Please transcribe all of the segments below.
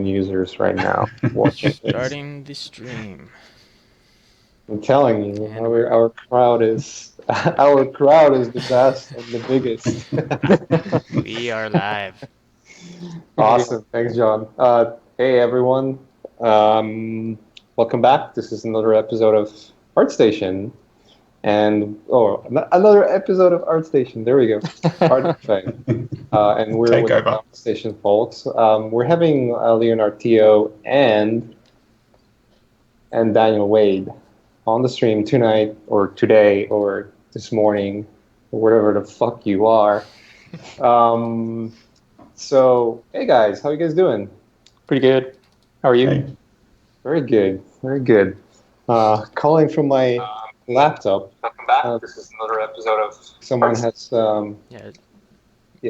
users right now watching this. Starting the stream. I'm telling you, And our crowd is our crowd is the best and the biggest. we are live. Awesome, thanks, John. Hey everyone, welcome back. This is another episode of ArtStation, and another episode of ArtStation. There we go, ArtStation. And we're Take with over. ArtStation folks. We're having Leonard Teo and Daniel Wade on the stream tonight or today or this morning or whatever the fuck you are. So, hey guys, how you guys doing? Pretty good. How are you? Hey. Very good, very good. Calling from my laptop. Welcome back. This is another episode of. Someone has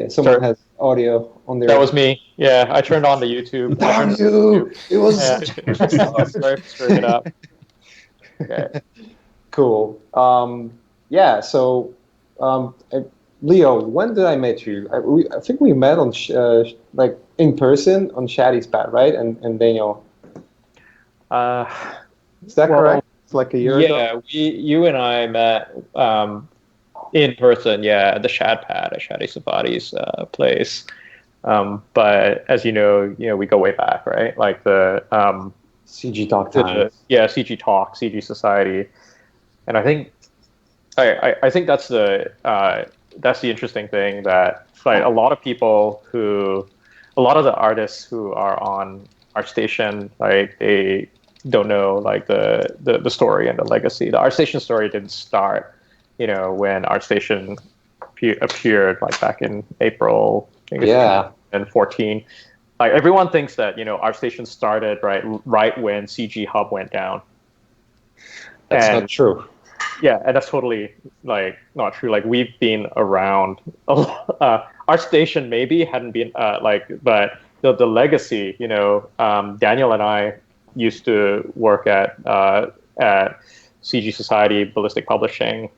someone has audio on their. That was me. Yeah, I turned on the YouTube. Damn you! It was. Sorry for screwing it up. Okay. Cool. Yeah. So, Leo, when did I meet you? I think we met on like in person on Shaddy's Pad, right? And Daniel. Is that correct? It's like a year ago. Yeah, you and I met in person. Yeah, at the Shad Pad at Shaddy Safadi's place. But as you know, we go way back, right? Like the CG Talk times. CG Talk, CG Society, and I think that's the interesting thing that like a lot of the artists who are on ArtStation, like they don't know like the story and the legacy. The ArtStation story didn't start, when ArtStation appeared like back in April, I think 2014. Like everyone thinks that ArtStation started right when CGHub went down. That's not true. Yeah, and that's totally like not true. Like we've been around. ArtStation maybe hadn't been but the legacy. Daniel and I used to work at CG Society Ballistic Publishing.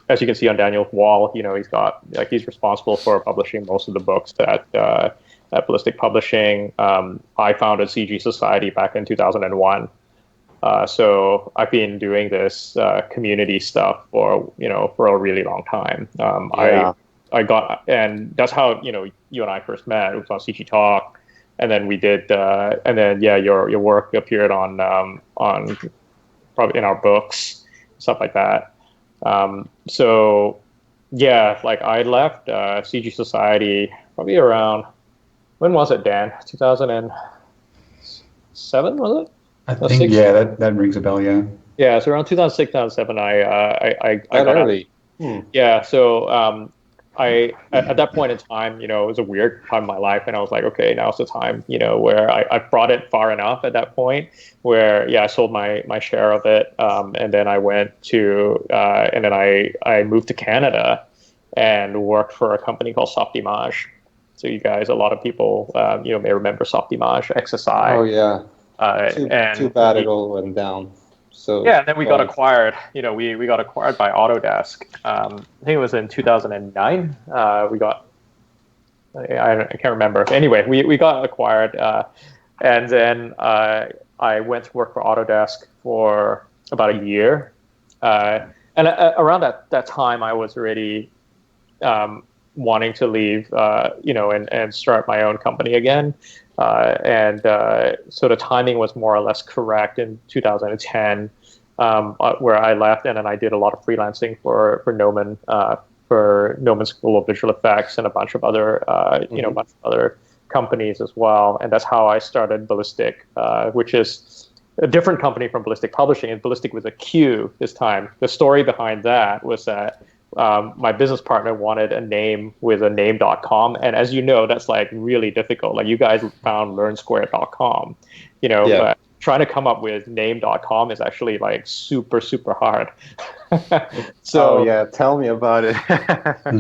As you can see on Daniel's wall, he's responsible for publishing most of the books at Ballistic Publishing. I founded CG Society back in 2001. So I've been doing this community stuff for a really long time. And that's how you and I first met. It was on CG Talk, and then we did, your work appeared on probably in our books, stuff like that. So yeah, like I left CG Society probably around, when was it, Dan? 2007 was it? I think that rings a bell. Yeah. Yeah, so around 2006, 2007, I got early. Yeah, so I at that point in time, it was a weird time in my life, and I was like, okay, now's the time, where I brought it far enough at that point, where I sold my share of it, and then I went to and then I moved to Canada and worked for a company called Softimage. So you guys, a lot of people, may remember Softimage, XSI. Oh yeah. Too bad it all went down. So yeah, and then we got acquired. We got acquired by Autodesk. I think it was in 2009. We got. I can't remember. Anyway, we got acquired, and then I went to work for Autodesk for about a year. And around that time, I was already wanting to leave, and start my own company again. So the timing was more or less correct in 2010, where I left, and then I did a lot of freelancing for Gnomon, School of Visual Effects, and a bunch of other bunch of other companies as well. And that's how I started Ballistic, which is a different company from Ballistic Publishing. And Ballistic was a Q this time. The story behind that was that my business partner wanted a name with a name.com, and as you know, that's like really difficult. Like you guys found learnsquare.com, but trying to come up with name.com is actually like super hard. So tell me about it.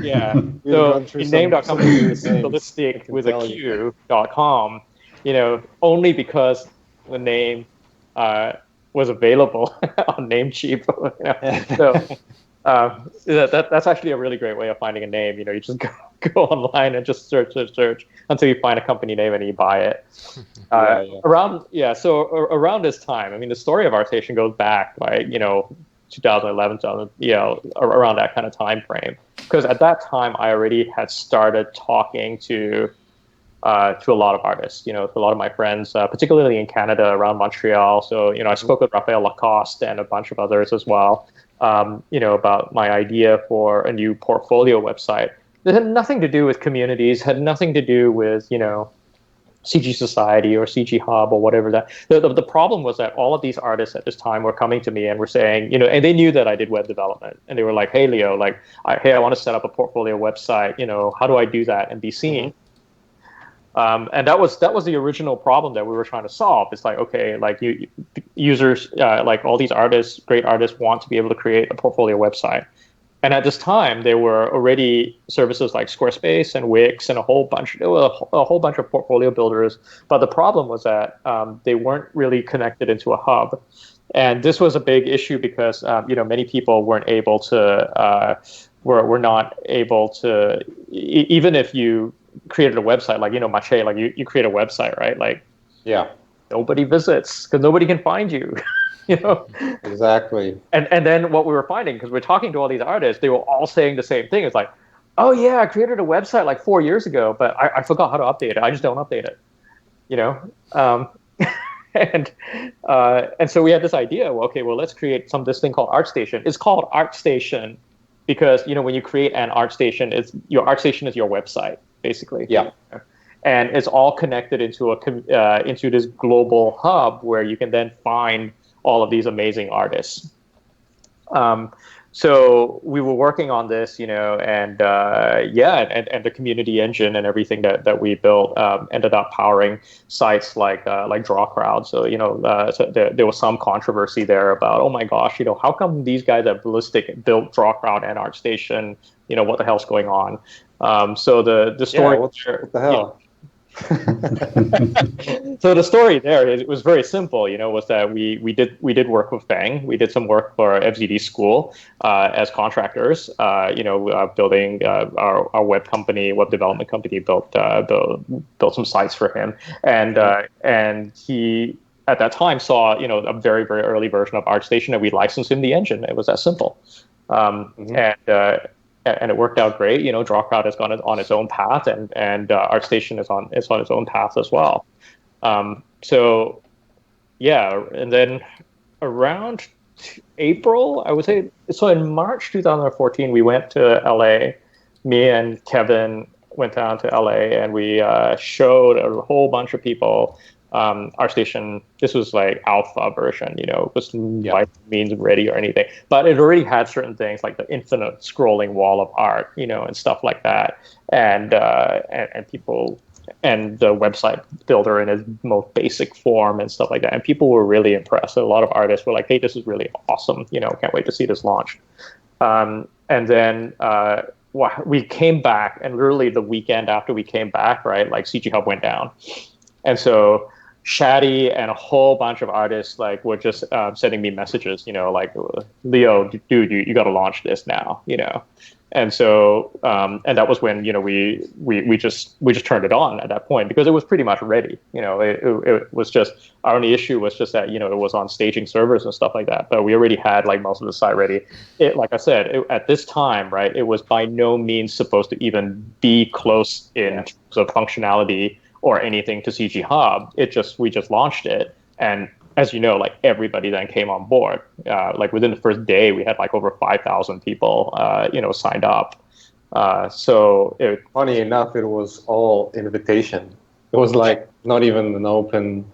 Yeah, so name.com is ballistic with a q.com, only because the name was available on Namecheap. So that's actually a really great way of finding a name. You just go online and just search until you find a company name and you buy it. So around this time, I mean, the story of ArtStation goes back like 2011, around that kind of time frame. Because at that time, I already had started talking to a lot of artists, to a lot of my friends, particularly in Canada, around Montreal. So, I spoke with Raphael Lacoste and a bunch of others as well, about my idea for a new portfolio website that had nothing to do with communities, had nothing to do with, CG Society or CGHub or whatever that. The problem was that all of these artists at this time were coming to me and were saying, and they knew that I did web development, and they were like, "Hey, Leo, I want to set up a portfolio website. How do I do that and be seen?" And that was the original problem that we were trying to solve. It's like, okay, users, like all these artists, great artists, want to be able to create a portfolio website. And at this time, there were already services like Squarespace and Wix and a whole bunch of portfolio builders. But the problem was that they weren't really connected into a hub. And this was a big issue because many people weren't able to were not able to, even if you created a website like Mache, like you create a website, right? Like, yeah, nobody visits because nobody can find you. Exactly. And then what we were finding, because we're talking to all these artists, they were all saying the same thing. It's like, oh yeah, I created a website like 4 years ago, but I forgot how to update it. I just don't update it, and so we had this idea. Well, okay, well, let's create this thing called ArtStation. It's called ArtStation because when you create an ArtStation, your ArtStation is your website basically. Yeah. And it's all connected into into this global hub where you can then find all of these amazing artists. So we were working on this, and the community engine and everything that we built ended up powering sites like DrawCrowd. So so there was some controversy there about, oh my gosh, how come these guys at Ballistic built DrawCrowd and ArtStation? What the hell's going on? So the story. What the hell? So the story there, it was very simple, was that we did work with Fang. We did some work for FZD School as contractors, building our web development company built some sites for him. And he at that time saw, a very, very early version of ArtStation, and we licensed him the engine. It was that simple. And it worked out great. DrawCrowd has gone on its own path, and ArtStation is on its own path as well. So, yeah, and then around April, I would say, so in March 2014, we went to LA. Me and Kevin went down to LA, and we showed a whole bunch of people ArtStation. This was like alpha version, it was by means ready or anything, but it already had certain things like the infinite scrolling wall of art, and stuff like that, and people, and the website builder in its most basic form and stuff like that, and people were really impressed. A lot of artists were like, "Hey, this is really awesome! Can't wait to see this launched." And then we came back, and literally the weekend after we came back, right, like CGHub went down, and so Shaddy and a whole bunch of artists were just sending me messages, like, Leo, dude, you got to launch this now, and so and that was when we just turned it on at that point because it was pretty much ready. It was just, our only issue was just that it was on staging servers and stuff like that, but we already had most of the site ready. Like I said, at this time, right, it was by no means supposed to even be close in terms of functionality or anything to CGHub. We just launched it, and as you know, everybody then came on board. Within the first day, we had over 5,000 people, signed up. Funny enough, it was all invitation. It was not even an open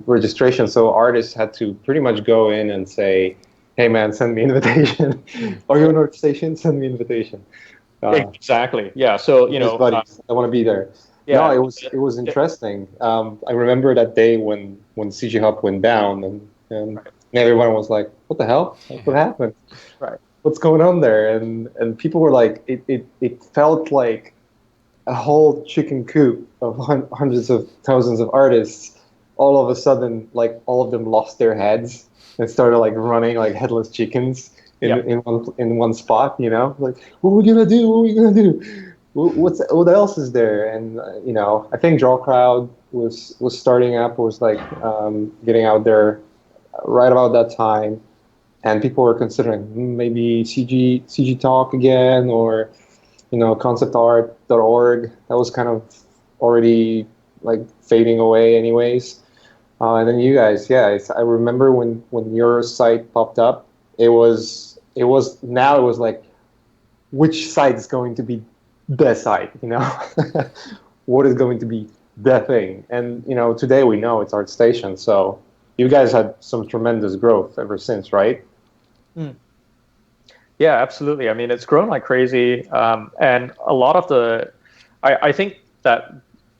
registration. So artists had to pretty much go in and say, "Hey man, send me invitation." Are you on ArtStation? Send me invitation. Exactly. Yeah. So buddies, I want to be there. Yeah, no, it was interesting. I remember that day when CGHub went down, and everyone was like, "What the hell? What happened? Right. What's going on there?" And people were like, it felt like a whole chicken coop of hundreds of thousands of artists. All of a sudden, all of them lost their heads and started running like headless chickens in one spot. Like, what are we gonna do? What are we gonna do? what else is there? And I think Draw Crowd was starting up, was like getting out there right about that time, and people were considering maybe CG Talk again, or conceptart.org. That was kind of already like fading away, anyways. And then you guys, yeah, I remember when your site popped up, it was like, which site is going to be the site, what is going to be the thing. And today we know it's ArtStation. So you guys had some tremendous growth ever since, right? Yeah, absolutely. I mean, it's grown like crazy, and a lot of I think that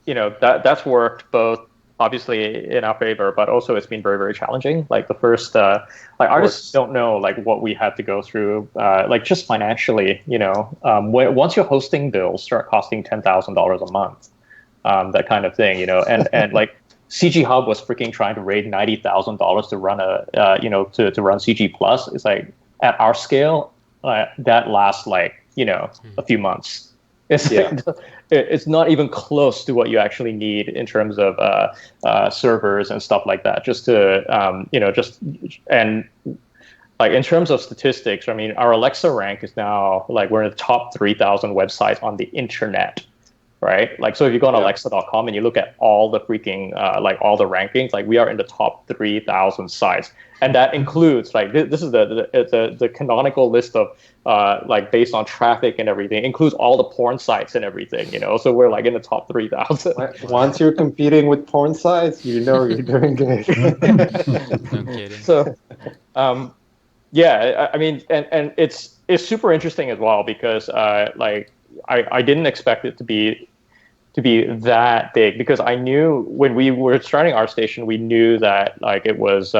that's worked both obviously in our favor, but also it's been very, very challenging. Like the first, like artists don't know like what we had to go through, like just financially. Once your hosting bills start costing $10,000 a month, that kind of thing, and like CGHub was freaking trying to raise $90,000 to run to run CG Plus. It's like at our scale, that lasts like a few months. It's it's not even close to what you actually need in terms of servers and stuff like that. Just to and like in terms of statistics, I mean, our Alexa rank is now like we're in the top 3,000 websites on the internet. Right, like so if you go on Alexa.com and you look at all the freaking like all the rankings, like we are in the top 3,000 sites, and that includes like this is the canonical list of like based on traffic and everything, includes all the porn sites and everything, so we're like in the top 3,000. Once you're competing with porn sites, you're doing good. No kidding. So yeah, I mean, and it's super interesting as well because like I didn't expect it to be that big, because I knew when we were starting ArtStation, we knew that like it was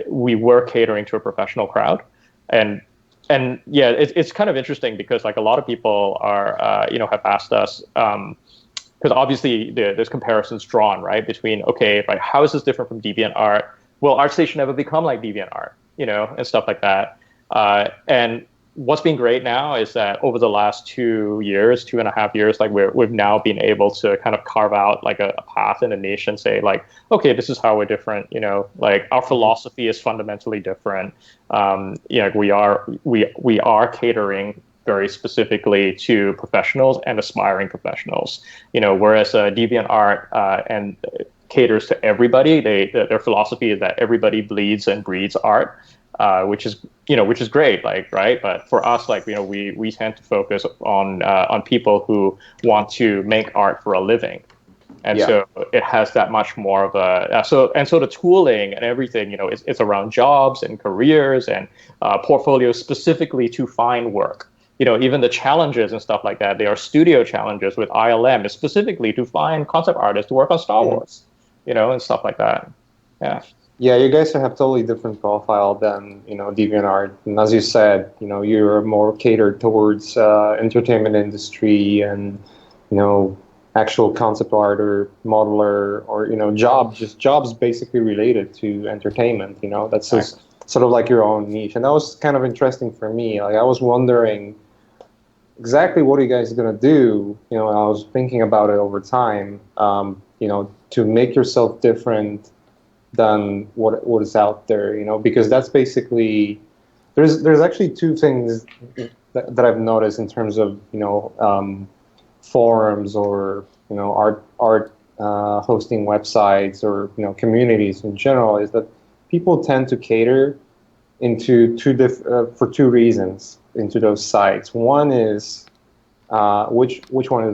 we were catering to a professional crowd, and yeah, it's kind of interesting because like a lot of people are have asked us because obviously there's comparisons drawn, right, between like how is this different from DeviantArt? Will ArtStation ever become like DeviantArt? And stuff like that, and what's been great now is that over the last 2.5 years, like we've now been able to kind of carve out like a path and a niche and say like, okay, this is how we're different. Like our philosophy is fundamentally different. We are catering very specifically to professionals and aspiring professionals. Whereas DeviantArt and caters to everybody. Their philosophy is that everybody bleeds and breeds art. Which is great, like, right? But for us, like, we tend to focus on people who want to make art for a living. And so it has that much more of a, so the tooling and everything, it's around jobs and careers and portfolios specifically to find work. Even the challenges and stuff like that, they are studio challenges with ILM, is specifically to find concept artists to work on Star Wars, and stuff like that. Yeah. Yeah, you guys have totally different profile than DeviantArt, and as you said, you're more catered towards entertainment industry and actual concept art or modeler or jobs basically related to entertainment. That's just sort of like your own niche, and that was kind of interesting for me. Like I was wondering exactly what are you guys gonna do. I was thinking about it over time. To make yourself different than what is out there, because that's basically there's actually two things that I've noticed in terms of forums or art hosting websites or communities in general, is that people tend to cater into for two reasons into those sites. One is which one is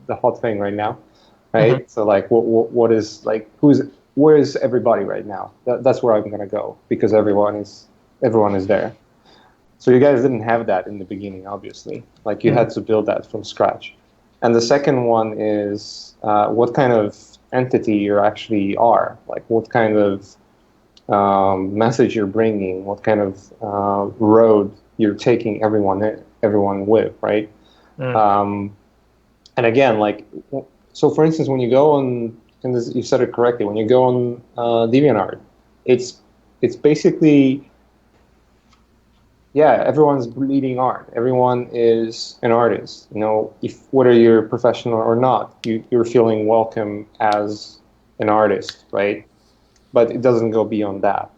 the hot thing right now, right? Mm-hmm. So like what is like where is everybody right now? That's where I'm gonna go because everyone is there. So you guys didn't have that in the beginning, obviously. Like you had to build that from scratch. And the second one is what kind of entity you actually are. Like what kind of message you're bringing, what kind of road you're taking everyone with, right? And again, like so, for instance, when you go on. And this, you said it correctly. When you go on DeviantArt, it's basically yeah, everyone's bleeding art. Everyone is an artist. You know, if whether you're professional or not, you're feeling welcome as an artist, right? But it doesn't go beyond that.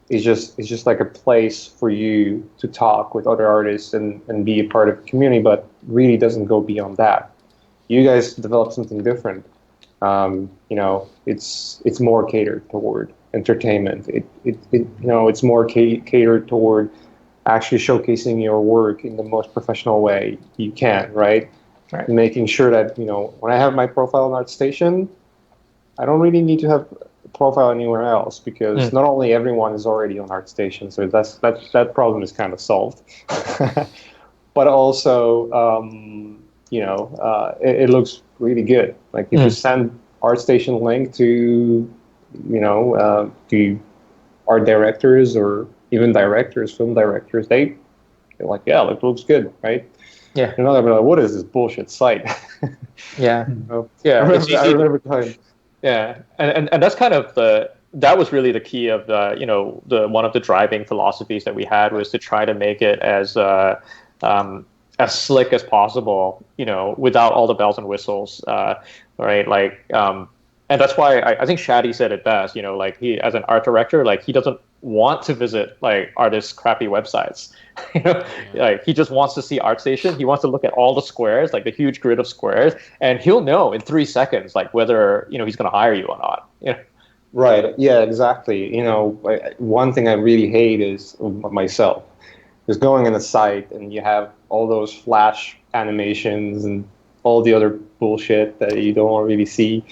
It's just like a place for you to talk with other artists and be a part of the community, but really doesn't go beyond that. You guys develop something different. It's more catered toward entertainment. It's more catered toward actually showcasing your work in the most professional way you can, right? Right. Making sure that, when I have my profile on ArtStation, I don't really need to have a profile anywhere else because not only everyone is already on ArtStation, so that problem is kind of solved, but also, it looks really good. Like if you send ArtStation link to, to art directors or even directors, film directors, they're like, yeah, it looks good, right? Yeah. And they're like, what is this bullshit site? Yeah. Yeah. I remember time. Yeah, and that's kind of that was really the key of the one of the driving philosophies that we had was to try to make it as slick as possible, without all the bells and whistles, right? And that's why I think Shadi said it best. Like he, as an art director, like he doesn't want to visit like artists' crappy websites. Like he just wants to see ArtStation. He wants to look at all the squares, like the huge grid of squares, and he'll know in 3 seconds, like whether he's going to hire you or not. Right. Yeah. Exactly. One thing I really hate is myself. Just going on a site and you have all those flash animations and all the other bullshit that you don't really see.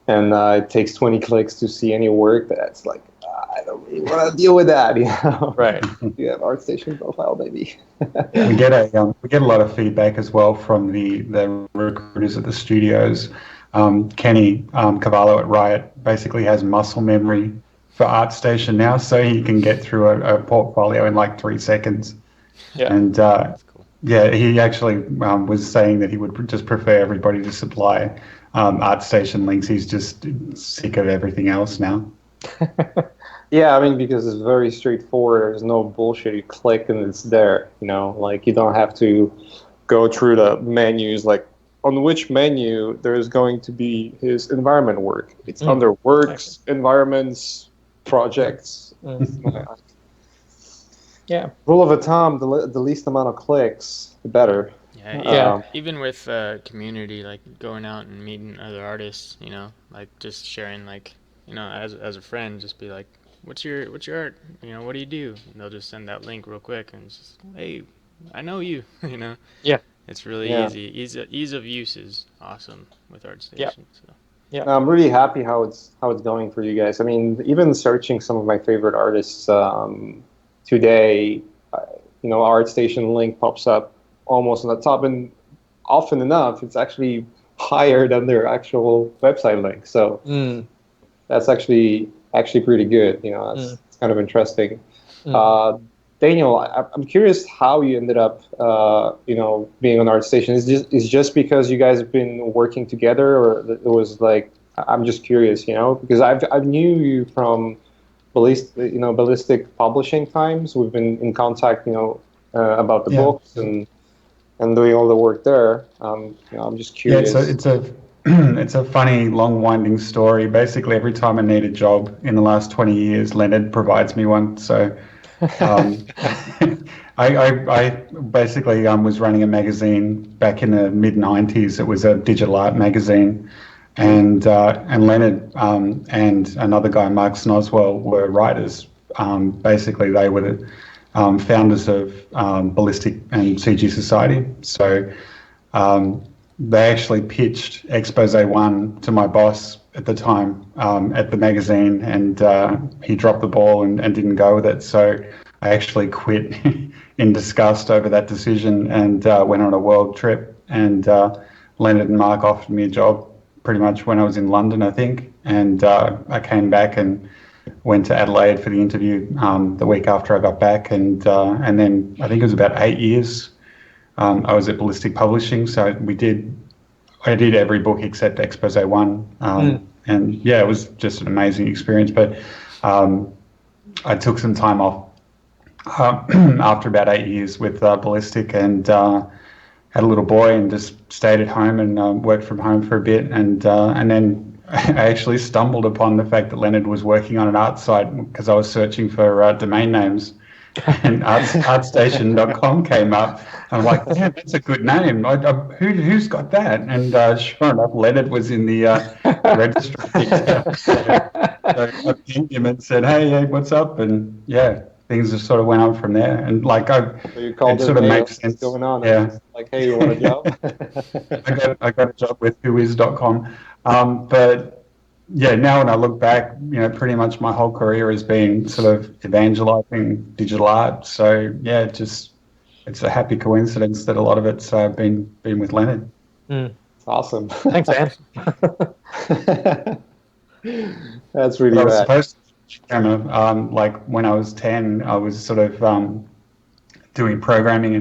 And it takes 20 clicks to see any work. That's like, I don't really want to deal with that. Right. You have ArtStation profile, maybe. We get a lot of feedback as well from the recruiters at the studios. Kenny Cavallo at Riot basically has muscle memory for ArtStation now, so he can get through a portfolio in like 3 seconds. Yeah. And That's cool. yeah, he actually was saying that he would just prefer everybody to supply ArtStation links. He's just sick of everything else now. Yeah, I mean, because it's very straightforward. There's no bullshit. You click and it's there. Like you don't have to go through the menus. Like on which menu there's going to be his environment work. It's under works, environments, projects. Yeah. Rule of thumb: the least amount of clicks, the better. Yeah. Even with community, like going out and meeting other artists, like just sharing, like, as a friend, just be like, what's your art? What do you do? And they'll just send that link real quick and it's just, hey, I know you. Yeah. It's really easy. Ease of use is awesome with ArtStation. Yeah. So. Yeah. I'm really happy how it's going for you guys. I mean, even searching some of my favorite artists today, ArtStation link pops up almost on the top, and often enough, it's actually higher than their actual website link. So that's actually pretty good. It's kind of interesting. Daniel, I'm curious how you ended up, being on ArtStation. Is just because you guys have been working together, or it was like, I'm just curious, because I've knew you from Ballistic Publishing times. We've been in contact, about the books and doing all the work there. I'm just curious. Yeah, so it's a funny, long, winding story. Basically, every time I need a job in the last 20 years, Leonard provides me one. So I basically was running a magazine back in the mid-90s. It was a digital art magazine. And Leonard and another guy, Mark Snoswell, were writers. Basically, they were the founders of Ballistic and CG Society. So they actually pitched Expose 1 to my boss at the time at the magazine, and he dropped the ball and didn't go with it. So I actually quit in disgust over that decision and went on a world trip. And Leonard and Mark offered me a job pretty much when I was in London, I think. And I came back and went to Adelaide for the interview the week after I got back. And then I think it was about 8 years I was at Ballistic Publishing. So I did every book except Expose 1. And yeah, it was just an amazing experience. But I took some time off after about 8 years with Ballistic, and had a little boy, and just stayed at home and worked from home for a bit, and then I actually stumbled upon the fact that Leonard was working on an art site because I was searching for domain names, and ArtStation.com came up. I'm like, yeah, that's a good name. Who's got that? And sure enough, Leonard was in the registry details. So I pinged him and said, hey, what's up? And yeah, things just sort of went on from there. And like, So you called it him, sort of hey, makes what's sense. going on? Yeah. And he's like, hey, you want a job? I got a job with whois.com. But yeah, now when I look back, pretty much my whole career has been sort of evangelizing digital art. So yeah, it's a happy coincidence that a lot of it's been with Leonard. Awesome. Thanks, Dan. That's really But I was rad. supposed to camera, like when I was 10, I was sort of doing programming,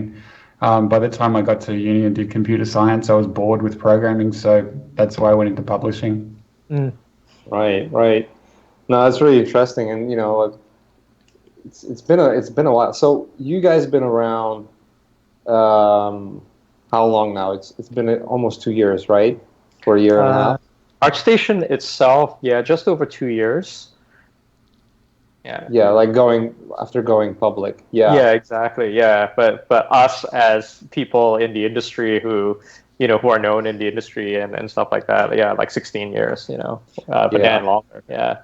and by the time I got to uni and did computer science, I was bored with programming, so that's why I went into publishing. Right. No, that's really interesting, and it's been a while. So you guys been around how long now? It's been almost 2 years, right? For a year and a half. ArtStation itself, yeah, just over 2 years. Yeah, like after going public. Yeah, exactly. Yeah, but us as people in the industry who are known in the industry and stuff like that, yeah, like 16 years, but Dan longer. Yeah.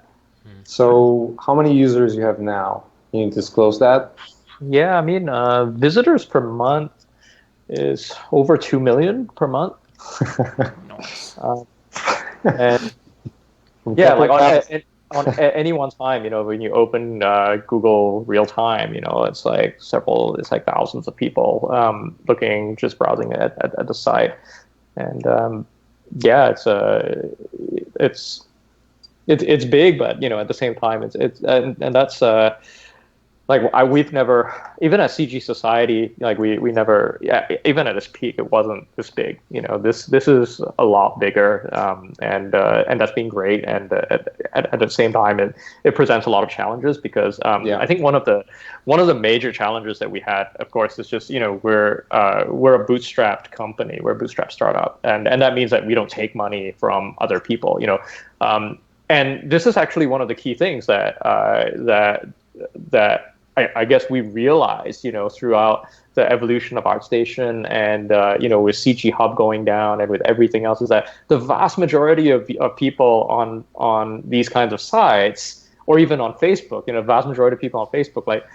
So how many users you have now? Can you disclose that? Yeah, I mean, visitors per month is over 2 million per month. Nice. And yeah, like on any one time, when you open Google real time, it's like thousands of people just browsing at the site, and yeah, it's big, but at the same time, and that's like we've never, even at CG Society, like we never, yeah, even at its peak, it wasn't this big. This is a lot bigger, and that's been great. And at the same time, it presents a lot of challenges because I think one of the major challenges that we had, of course, is just we're a bootstrapped company, we're a bootstrap startup, and that means that we don't take money from other people. And this is actually one of the key things that I guess we realized, throughout the evolution of ArtStation and, with CGHub going down and with everything else, is that the vast majority of people on these kinds of sites, or even on Facebook, vast majority of people on Facebook, like,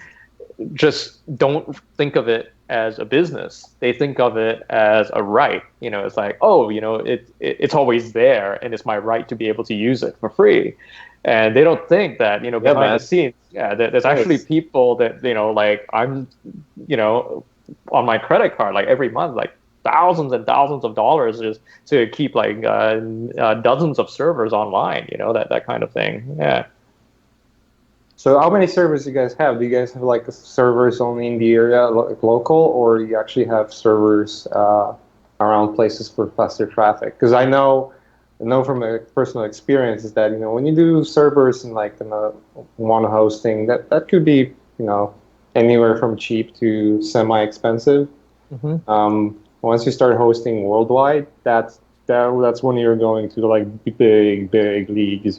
just don't think of it as a business. They think of it as a right. It's like, oh, it's always there, and it's my right to be able to use it for free. And they don't think that, behind the scenes, there's actually people that, like I'm, on my credit card, like every month, like thousands and thousands of dollars just to keep like dozens of servers online, that kind of thing. Yeah. So how many servers do you guys have? Do you guys have like servers only in the area, like local, or you actually have servers around places for faster traffic? Because I know from a personal experience is that when you do servers in like one hosting, that could be anywhere from cheap to semi-expensive. Once you start hosting worldwide, that's when you're going to like big leagues.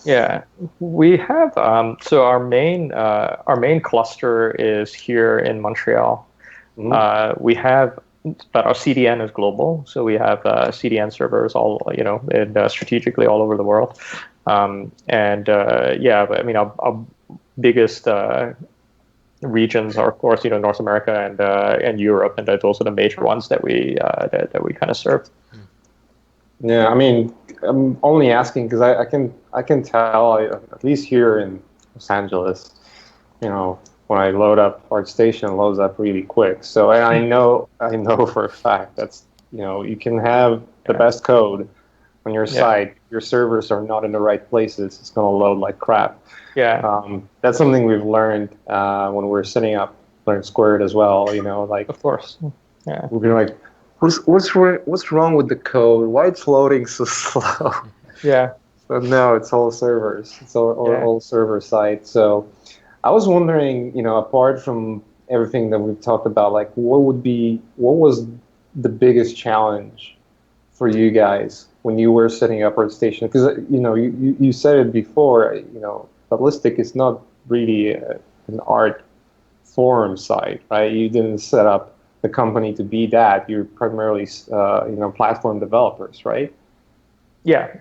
Yeah, we have. So our main cluster is here in Montreal. We have, but our CDN is global. So we have CDN servers all strategically all over the world. Yeah, but I mean our biggest regions are, of course, North America and Europe, and those are the major ones that we kind of serve. Yeah, I mean, I'm only asking because I can tell, at least here in Los Angeles, when I load up ArtStation, it loads up really quick. So and I know for a fact that's you can have the best code on your site, your servers are not in the right places, it's going to load like crap. Yeah, that's something we've learned when we're setting up Learn Squared as well. Like of course, yeah, we'll be like, what's wrong with the code? Why it's loading so slow? Yeah. But no, it's all servers. It's all server side. So I was wondering, apart from everything that we've talked about, like what was the biggest challenge for you guys when you were setting up ArtStation? Because you said it before, Ballistic is not really an art forum site, right? You didn't set up the company to be that. You're primarily, platform developers, right? Yeah.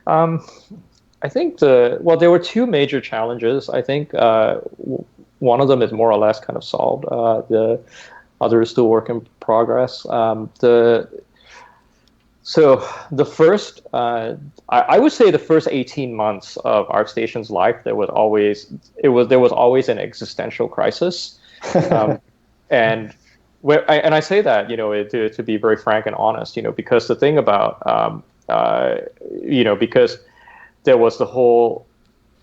I think there were two major challenges. I think one of them is more or less kind of solved. The other is still work in progress. So the first, I would say the first 18 months of ArtStation's life, there was always an existential crisis, and I say that to be very frank and honest, because the thing about because there was the whole,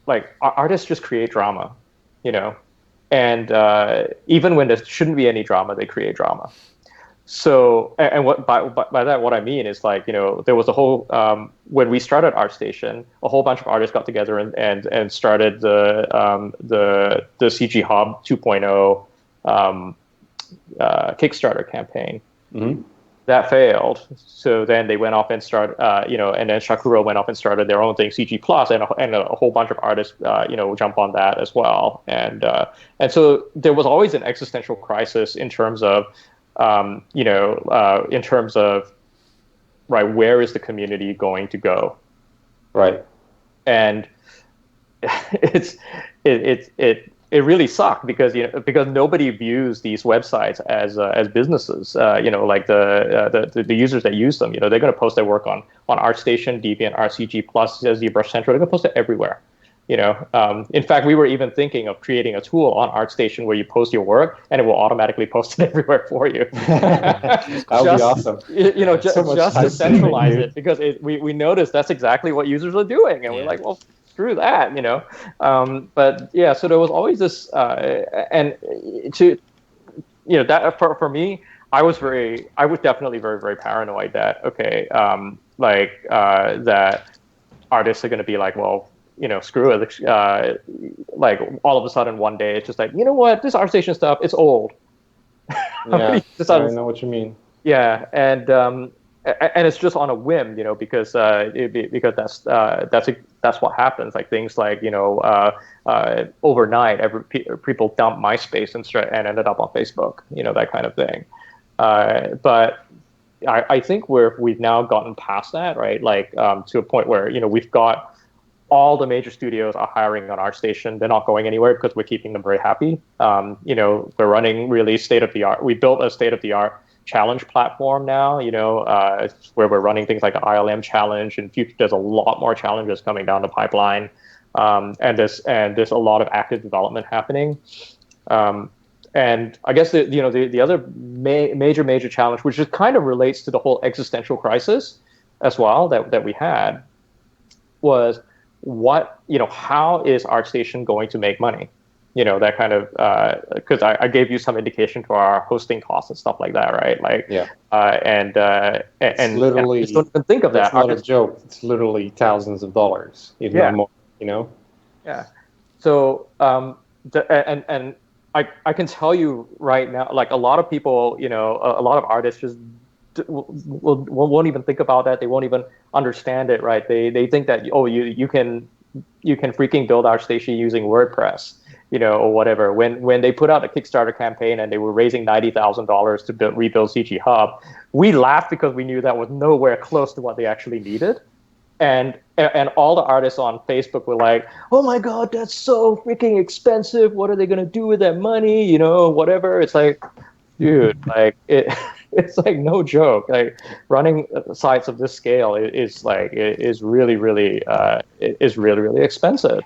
like, artists just create drama, and even when there shouldn't be any drama, they create drama. So, and what by that, what I mean is, like, there was a whole, when we started ArtStation, a whole bunch of artists got together and started the CGHub 2.0 Kickstarter campaign. Mm-hmm. That failed. So then they went off and started, and then Shakuro went off and started their own thing, CG Plus, and a whole bunch of artists, jump on that as well. And so there was always an existential crisis in terms of, right, where is the community going to go? Right. And it really sucked because nobody views these websites as businesses. Like the users that use them, they're going to post their work on ArtStation, Deviant, RCG Plus, ZBrush Central. They're going to post it everywhere. In fact, we were even thinking of creating a tool on ArtStation where you post your work and it will automatically post it everywhere for you. That would be awesome. Just to centralize it, because we noticed that's exactly what users are doing, and we're like, well, screw that, But yeah, so there was always this, and that for me, I was definitely very, very paranoid that that artists are going to be like, well, screw it. Like, all of a sudden one day it's just like, you know what, this ArtStation stuff, it's old. Yeah, I know what you mean. Yeah, and it's just on a whim, because that's what happens. Like, things like, overnight, people dump MySpace and ended up on Facebook, that kind of thing. But I think we've now gotten past that, right? Like, to a point where we've got all the major studios are hiring on ArtStation. They're not going anywhere because we're keeping them very happy. We're running really state-of-the-art. We built a state-of-the-art challenge platform now, where we're running things like the ILM challenge. In future, there's a lot more challenges coming down the pipeline, and there's a lot of active development happening. And I guess the other major challenge, which just kind of relates to the whole existential crisis as well that we had, was how is ArtStation going to make money? That kind of, because I gave you some indication to our hosting costs and stuff like that, right? Like, yeah. And literally, and just don't even think of that. It's not a joke. It's literally thousands of dollars, if not more. Yeah. So, and I can tell you right now, like, a lot of people, a lot of artists just won't even think about that. They won't even understand it, right? They think that, oh, you can freaking build ArtStation using WordPress, or whatever. When they put out a Kickstarter campaign and they were raising $90,000 to rebuild CGHub, we laughed because we knew that was nowhere close to what they actually needed. And all the artists on Facebook were like, oh my God, that's so freaking expensive. What are they going to do with that money? Whatever. It's like, dude, like, it's like no joke. Like, running sites of this scale is really, really expensive.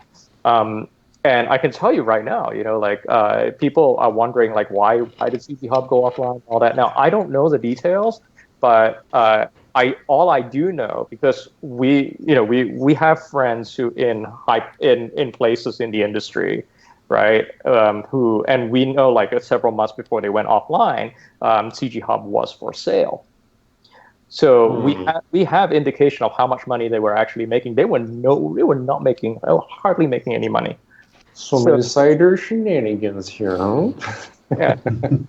And I can tell you right now, people are wondering, like, why did CGHub go offline, all that. Now, I don't know the details, but all I do know, because we have friends who in places in the industry, right? And we know, like, several months before they went offline, CGHub was for sale. So we have indication of how much money they were actually making. They were not making, hardly making any money. Some insider shenanigans here, huh? Yeah.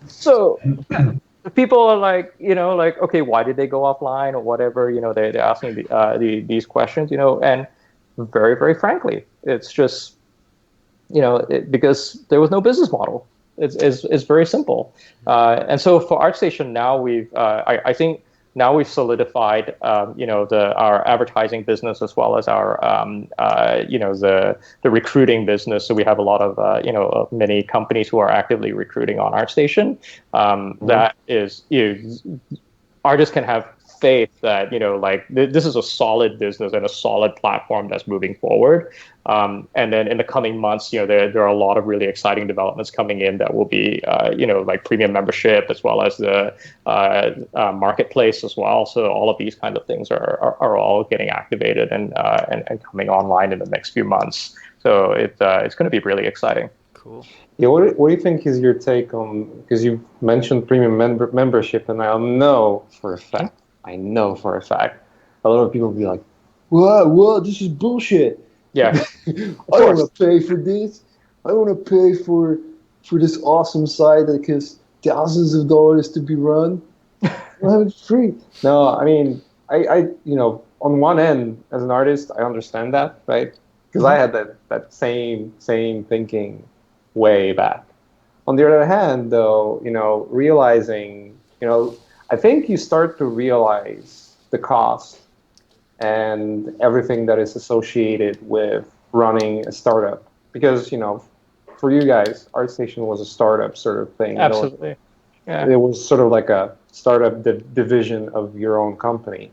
So people are like, like, okay, why did they go offline or whatever? They're asking these questions, and very, very frankly, it's just, because there was no business model. It's very simple. And so for ArtStation now, I think now we've solidified, our advertising business as well as our, the recruiting business. So we have a lot of, many companies who are actively recruiting on ArtStation. That is, artists can have faith that this is a solid business and a solid platform that's moving forward. And then in the coming months, there are a lot of really exciting developments coming in that will be like premium membership as well as the marketplace as well. So all of these kind of things are all getting activated and coming online in the next few months. So it's going to be really exciting. Cool. Yeah, what do you think is your take on, because you mentioned premium membership, and I know for a fact, a lot of people will be like, what, this is bullshit. Yeah. I don't want to pay for this. I don't want to pay for this awesome site that costs thousands of dollars to be run. I'll have it free. No, I mean, I on one end, as an artist, I understand that, right? Because I had that same thinking way back. On the other hand, though, realizing, I think you start to realize the cost and everything that is associated with running a startup. Because, for you guys, ArtStation was a startup sort of thing. Absolutely. Yeah. It was sort of like a startup division of your own company.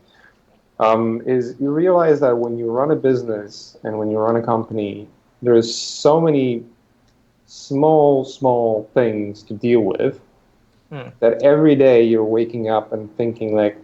Is you realize that when you run a business and when you run a company, there's so many small things to deal with that every day you're waking up and thinking like,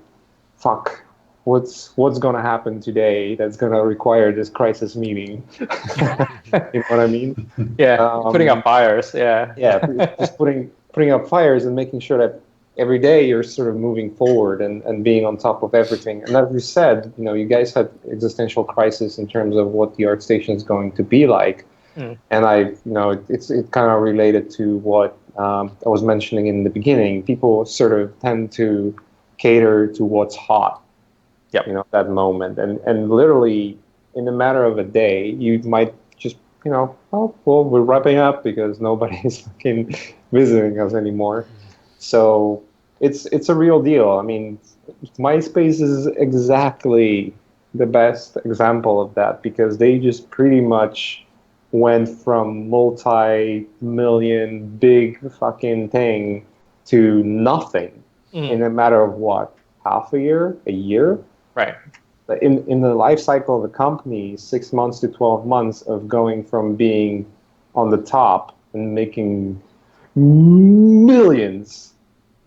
fuck, what's going to happen today that's going to require this crisis meeting? You know what I mean? Yeah, putting out fires. Yeah. Yeah, just putting up fires and making sure that every day you're sort of moving forward and being on top of everything. And as you said, you guys had existential crisis in terms of what the ArtStation is going to be like. And it's kind of related to what I was mentioning in the beginning. People sort of tend to cater to what's hot. Yep. That moment. And literally in a matter of a day, you might just, oh, well, we're wrapping up because nobody's fucking visiting us anymore. So it's a real deal. I mean, MySpace is exactly the best example of that because they just pretty much went from multi-million big fucking thing to nothing in a matter of what, half a year? Right. In the life cycle of a company, 6 months to 12 months of going from being on the top and making millions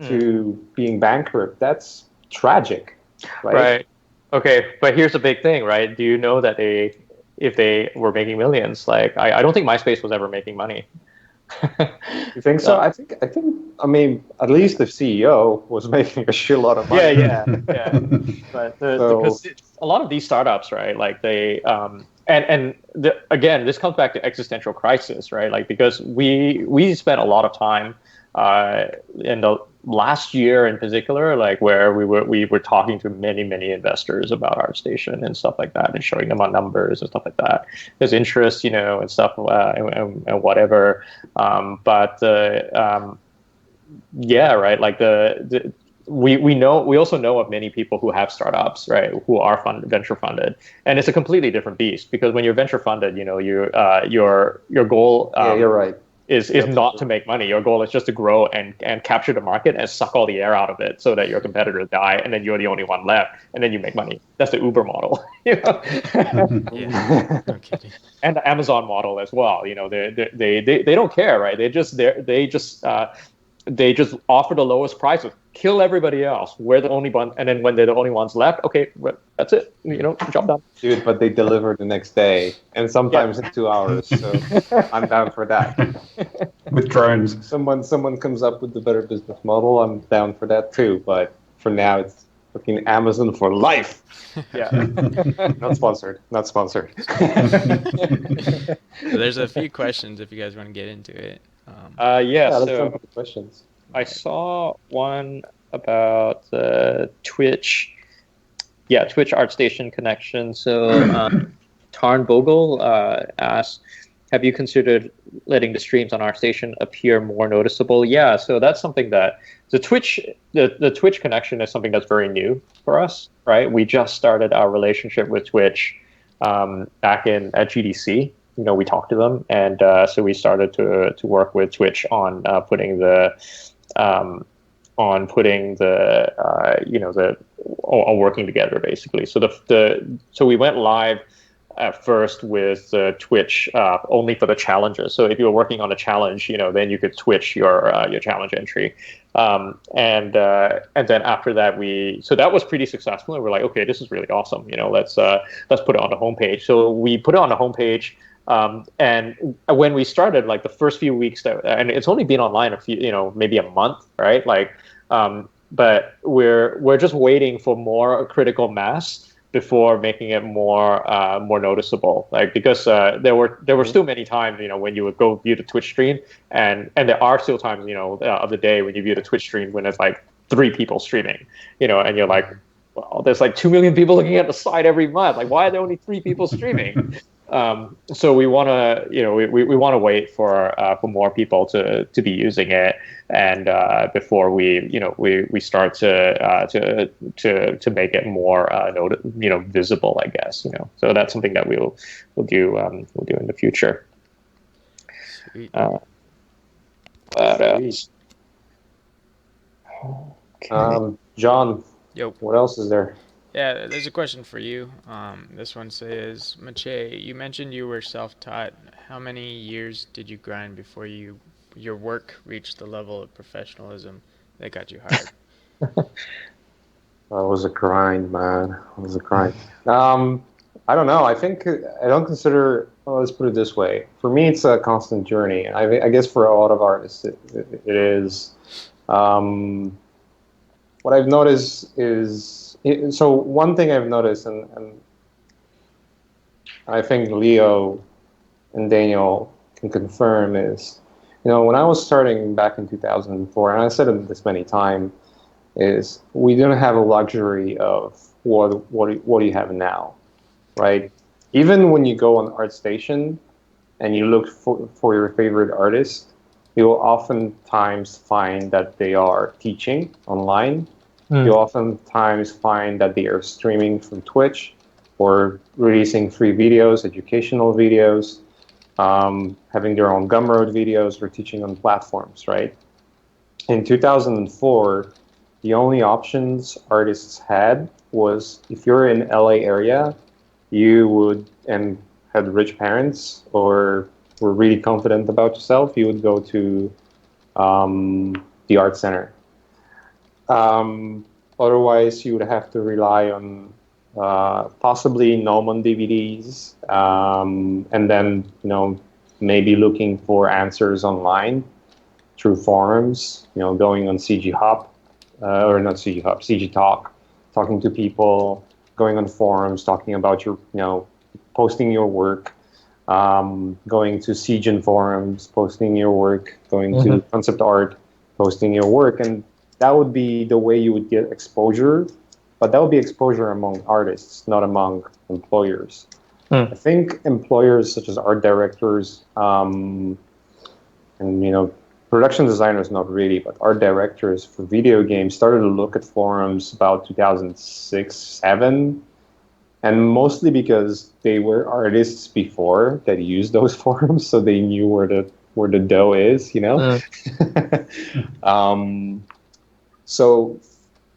to being bankrupt, that's tragic. Right. Okay, but here's the big thing, right? Do you know that if they were making millions, like I don't think MySpace was ever making money. You think so? I think I mean at least the CEO was making a shitload of money. Yeah. But because a lot of these startups, right? Like they again, this comes back to existential crisis, right? Like because we spent a lot of time in the last year in particular, like where we were talking to many investors about ArtStation and stuff like that, and showing them our numbers and stuff like that. There's interest, and stuff and whatever. Yeah, right. Like we also know of many people who have startups, right, who are venture funded, and it's a completely different beast because when you're venture funded, your goal. Yeah, you're right. Is not to make money. Your goal is just to grow and capture the market and suck all the air out of it so that your competitors die and then you're the only one left and then you make money. That's the Uber model. Yeah, no kidding. And the Amazon model as well. They don't care, right? They just offer the lowest prices, kill everybody else. We're the only one, and then when they're the only ones left, okay, that's it. Job done. Dude, but they deliver the next day, and sometimes in 2 hours. So I'm down for that. With drones. Someone comes up with the better business model. I'm down for that too. But for now, Fucking Amazon for life. Yeah. Not sponsored. Not sponsored. So there's a few questions if you guys want to get into it. Yeah. Yeah, let's jump So into questions. I saw one about Twitch. Yeah, Twitch ArtStation connection. So Tarn Bogle asked, "Have you considered letting the streams on ArtStation appear more noticeable?" Yeah, so that's something that the Twitch connection is something that's very new for us, right? We just started our relationship with Twitch back in at GDC. You know, we talked to them, and so we started to work with Twitch on um, putting the on working together basically. So so we went live at first with Twitch only for the challenges. So if you were working on a challenge, then you could Twitch your challenge entry. And then after that, so that was pretty successful, and we're like, okay, this is really awesome. Let's put it on the homepage. So we put it on the homepage. And when we started, like the first few weeks, and it's only been online a few, maybe a month, right? But we're just waiting for more critical mass before making it more noticeable. Like because there were still many times, when you would go view the Twitch stream, and there are still times, of the day when you view the Twitch stream when it's like 3 people streaming, and you're like, well, there's like 2 million people looking at the site every month. Like, why are there only 3 people streaming? So we want to, we want to wait for more people to be using it, and before we start to make it more visible, I guess. So that's something that we'll do in the future. Sweet. What else? Okay. John, Yo. what else is there? Yeah, there's a question for you. This one says, Mache, you mentioned you were self-taught. How many years did you grind before your work reached the level of professionalism that got you hired? That was a grind, man. It was a grind. I don't know. I think I don't consider. Well, let's put it this way. For me, it's a constant journey. I guess for a lot of artists, it is. What I've noticed is so one thing I've noticed, and I think Leo and Daniel can confirm is, when I was starting back in 2004, and I said it this many times, is we didn't have a luxury of what do you have now, right? Even when you go on ArtStation and you look for your favorite artist, you'll oftentimes find that they are teaching online. You'll oftentimes find that they are streaming from Twitch or releasing free videos, educational videos, having their own Gumroad videos or teaching on platforms, right? In 2004, the only options artists had was if you're in LA area, you would, and had rich parents or were really confident about yourself, you would go to the art center. Otherwise, you would have to rely on possibly Gnomon DVDs, and then maybe looking for answers online through forums. Going on CGHub or not CGHub, CG Talk, talking to people, going on forums, talking about your posting your work. Going to Siegen forums, posting your work, going to concept art, posting your work, and that would be the way you would get exposure, but that would be exposure among artists, not among employers. I think employers such as art directors and production designers, not really, but art directors for video games started to look at forums about 2006, 2007, and mostly because they were artists before that used those forums, so they knew where the dough is, So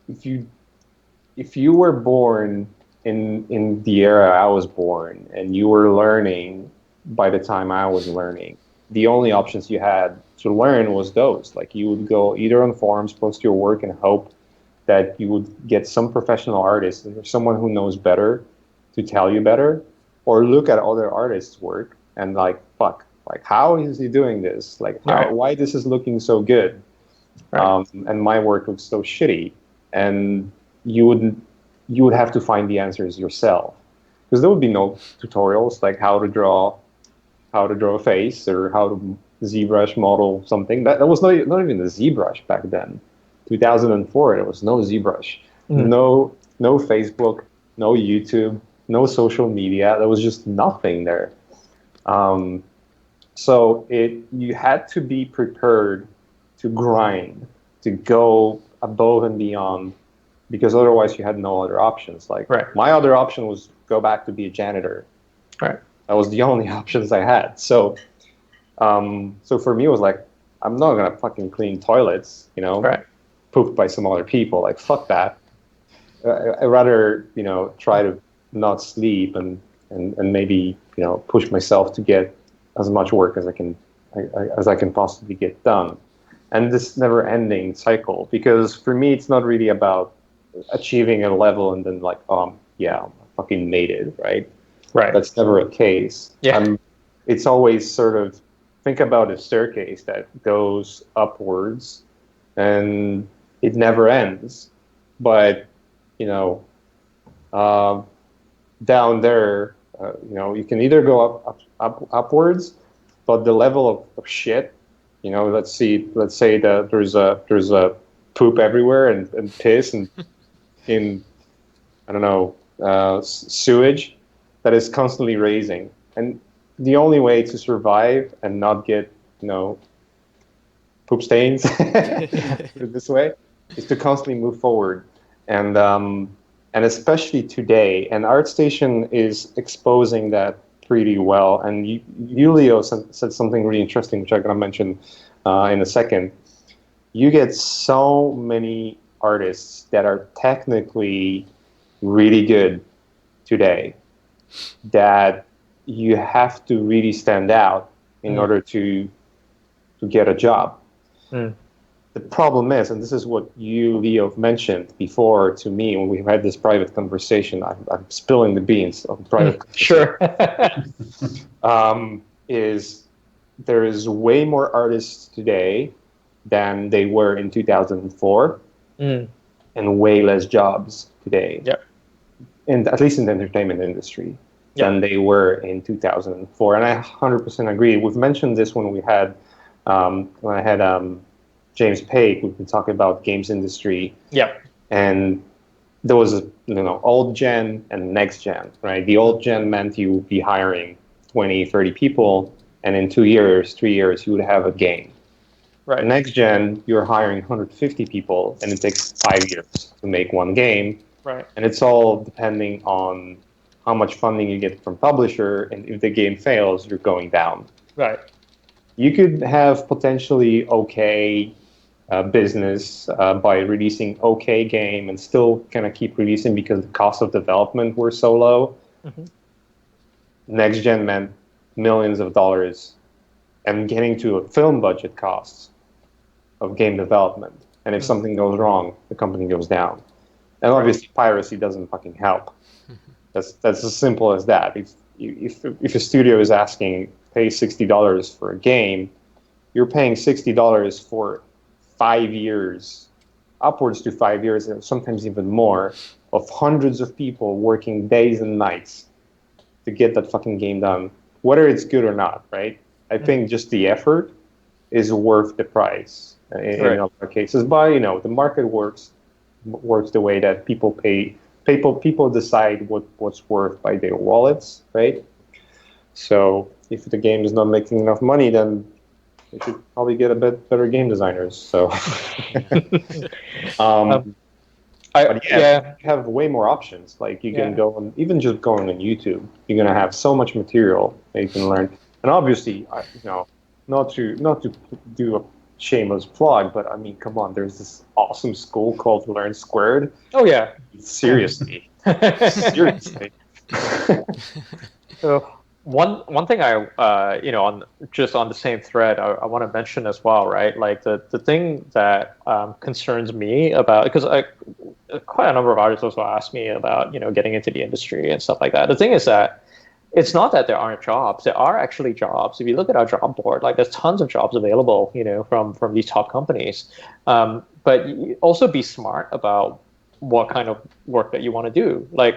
if you were born in the era I was born and you were learning by the time I was learning, the only options you had to learn was those. Like you would go either on forums, post your work, and hope that you would get some professional artist or someone who knows better to tell you better, or look at other artists' work and how is he doing this? Why this is looking so good? Right. And my work looks so shitty. And you would have to find the answers yourself, because there would be no tutorials like how to draw a face or how to ZBrush model something. That was not even the ZBrush back then. 2004, there was no ZBrush, no Facebook, no YouTube, no social media. There was just nothing there. So you had to be prepared to grind, to go above and beyond, because otherwise you had no other options. Like my other option was go back to be a janitor. Right. That was the only options I had. So, so for me, it was like, I'm not gonna fucking clean toilets, pooped by some other people. Like, fuck that. I'd rather, try to not sleep and maybe, push myself to get as much work as I can possibly get done. And this never-ending cycle, because for me, it's not really about achieving a level and then like, yeah, I fucking made it, right? Right. That's never a case. Yeah. It's always sort of, think about a staircase that goes upwards and it never ends. But, down there, you can either go upwards, but the level of shit, let's say that there's a poop everywhere and piss and in, I don't know, sewage that is constantly raising. And the only way to survive and not get, poop stains this way is to constantly move forward. And especially today, and ArtStation is exposing that pretty well. And you Leo, said something really interesting, which I'm going to mention in a second. You get so many artists that are technically really good today that you have to really stand out in order to get a job. The problem is, and this is what you, Leo, mentioned before to me when we've had this private conversation, I'm spilling the beans of private Sure. is there is way more artists today than they were in 2004, and way less jobs today. Yeah. At least in the entertainment industry, than they were in 2004. And I 100% agree. We've mentioned this when I had James Pate. We've been talking about games industry. Yeah. And there was old gen and next gen, right? The old gen meant you would be hiring 20, 30 people, and in 2 years, 3 years, you would have a game. Right. Next gen, you're hiring 150 people, and it takes 5 years to make one game. Right. And it's all depending on how much funding you get from publisher, and if the game fails, you're going down. Right. You could have potentially okay business by releasing okay game and still kind of keep releasing because the cost of development were so low. Next gen meant millions of dollars and getting to a film budget costs of game development. And if something goes wrong, the company goes down. And obviously piracy doesn't fucking help. That's as simple as that. If a studio is asking, pay $60 for a game, you're paying $60 for 5 years, upwards to 5 years, and sometimes even more, of hundreds of people working days and nights to get that fucking game done, whether it's good or not, right? I think just the effort is worth the price in other cases. But the market works the way that people pay. People decide what's worth by their wallets, right? So if the game is not making enough money, then they should probably get a bit better game designers. So, you have way more options. Like you can go on, even just going on YouTube, you're gonna have so much material that you can learn. And obviously, not to do a shameless plug, but I mean, come on, there's this awesome school called Learn Squared. Oh yeah. Seriously. Seriously. So one thing I on the same thread I want to mention as well, right? Like the thing that concerns me about, because quite a number of artists also ask me about getting into the industry and stuff like that. The thing is that it's not that there aren't jobs. There are actually jobs. If you look at our job board, like there's tons of jobs available, from these top companies. But you also be smart about what kind of work that you want to do. Like,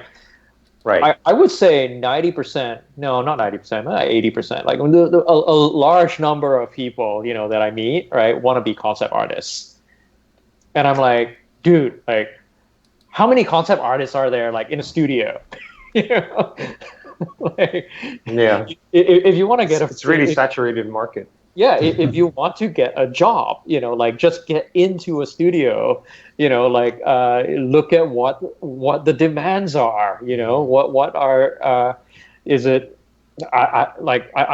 Right. I would say 90%, no, not 90%, 80%. Like a large number of people, that I meet, right, want to be concept artists. And I'm like, dude, like, how many concept artists are there, like, in a studio? you know, like, Yeah. if you want to get It's really saturated market. yeah, if you want to get a job, like, just get into a studio, like, look at what the demands are, what are, is it, I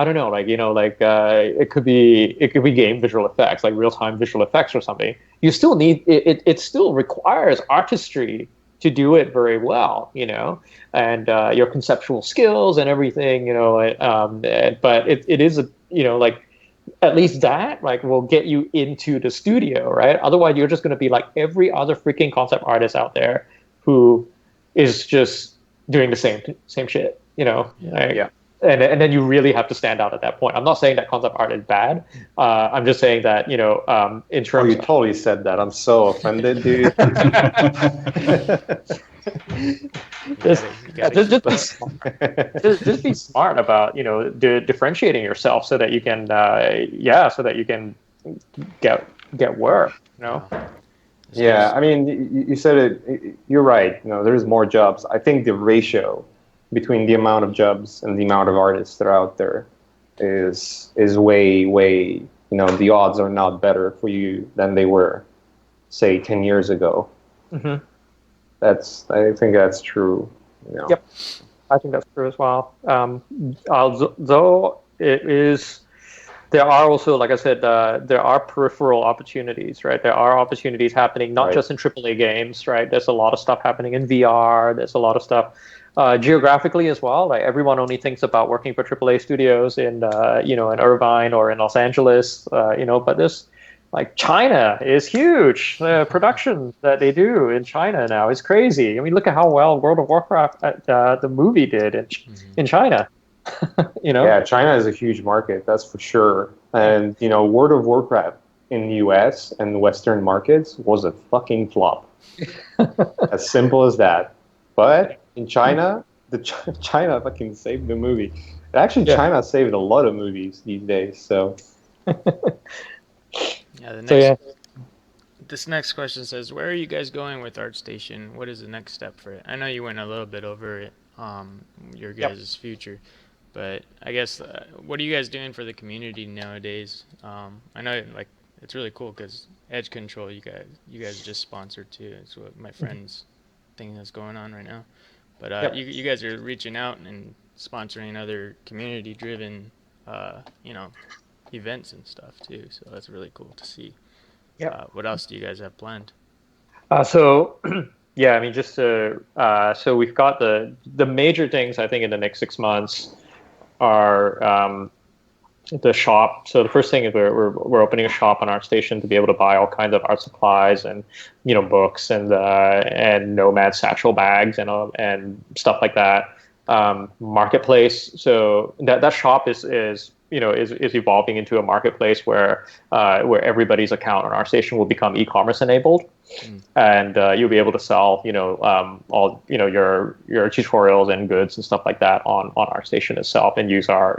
don't know, like, like, it could be game visual effects, like real time visual effects or something. You still need it still requires artistry to do it very well, and your conceptual skills and everything, but it is a, like, at least that, like, will get you into the studio, right? Otherwise, you're just going to be like every other freaking concept artist out there who is just doing the same shit, Like, Yeah. and then you really have to stand out at that point. I'm not saying that concept art is bad. I'm just saying that, in Oh, terms you totally said that. I'm so offended, dude. just be smart. Just be smart about, differentiating yourself so that you can so that you can get work, Yeah, I mean, you said it. You're right. There's more jobs. I think the ratio between the amount of jobs and the amount of artists that are out there is way. The odds are not better for you than they were, say, 10 years ago. Mm-hmm. I think that's true. Yep, I think that's true as well. Though it is, there are also, like I said, there are peripheral opportunities, right? There are opportunities happening not Right. just in AAA games, right? There's a lot of stuff happening in VR. There's a lot of stuff geographically as well. Like, everyone only thinks about working for AAA studios in in Irvine or in Los Angeles, but there's, like, China is huge. The production that they do in China now is crazy. I mean, look at how well World of Warcraft, the movie, did in China. Yeah, China is a huge market, that's for sure. And World of Warcraft in the US and Western markets was a fucking flop. As simple as that. But in China, China fucking saved the movie. Actually, Yeah. China saved a lot of movies these days. So Yeah, So yeah. this next question says, where are you guys going with ArtStation? What is the next step for it? I know you went a little bit over it, your guys' future, but I guess, what are you guys doing for the community nowadays? I know, like, it's really cool because Edge Control, you guys just sponsored too. It's what my friend's thing that's going on right now. But Yep. you guys are reaching out and sponsoring other community-driven, events and stuff too. So that's really cool to see. Yep. What else do you guys have planned? So yeah, I mean, just so we've got the major things, I think, in the next 6 months are the shop. So the first thing is we're opening a shop on ArtStation to be able to buy all kinds of art supplies and books and Nomad satchel bags and stuff like that. Marketplace. So that shop is evolving into a marketplace where everybody's account on ArtStation will become e-commerce enabled, and you'll be able to sell all your tutorials and goods and stuff like that on ArtStation itself, and use our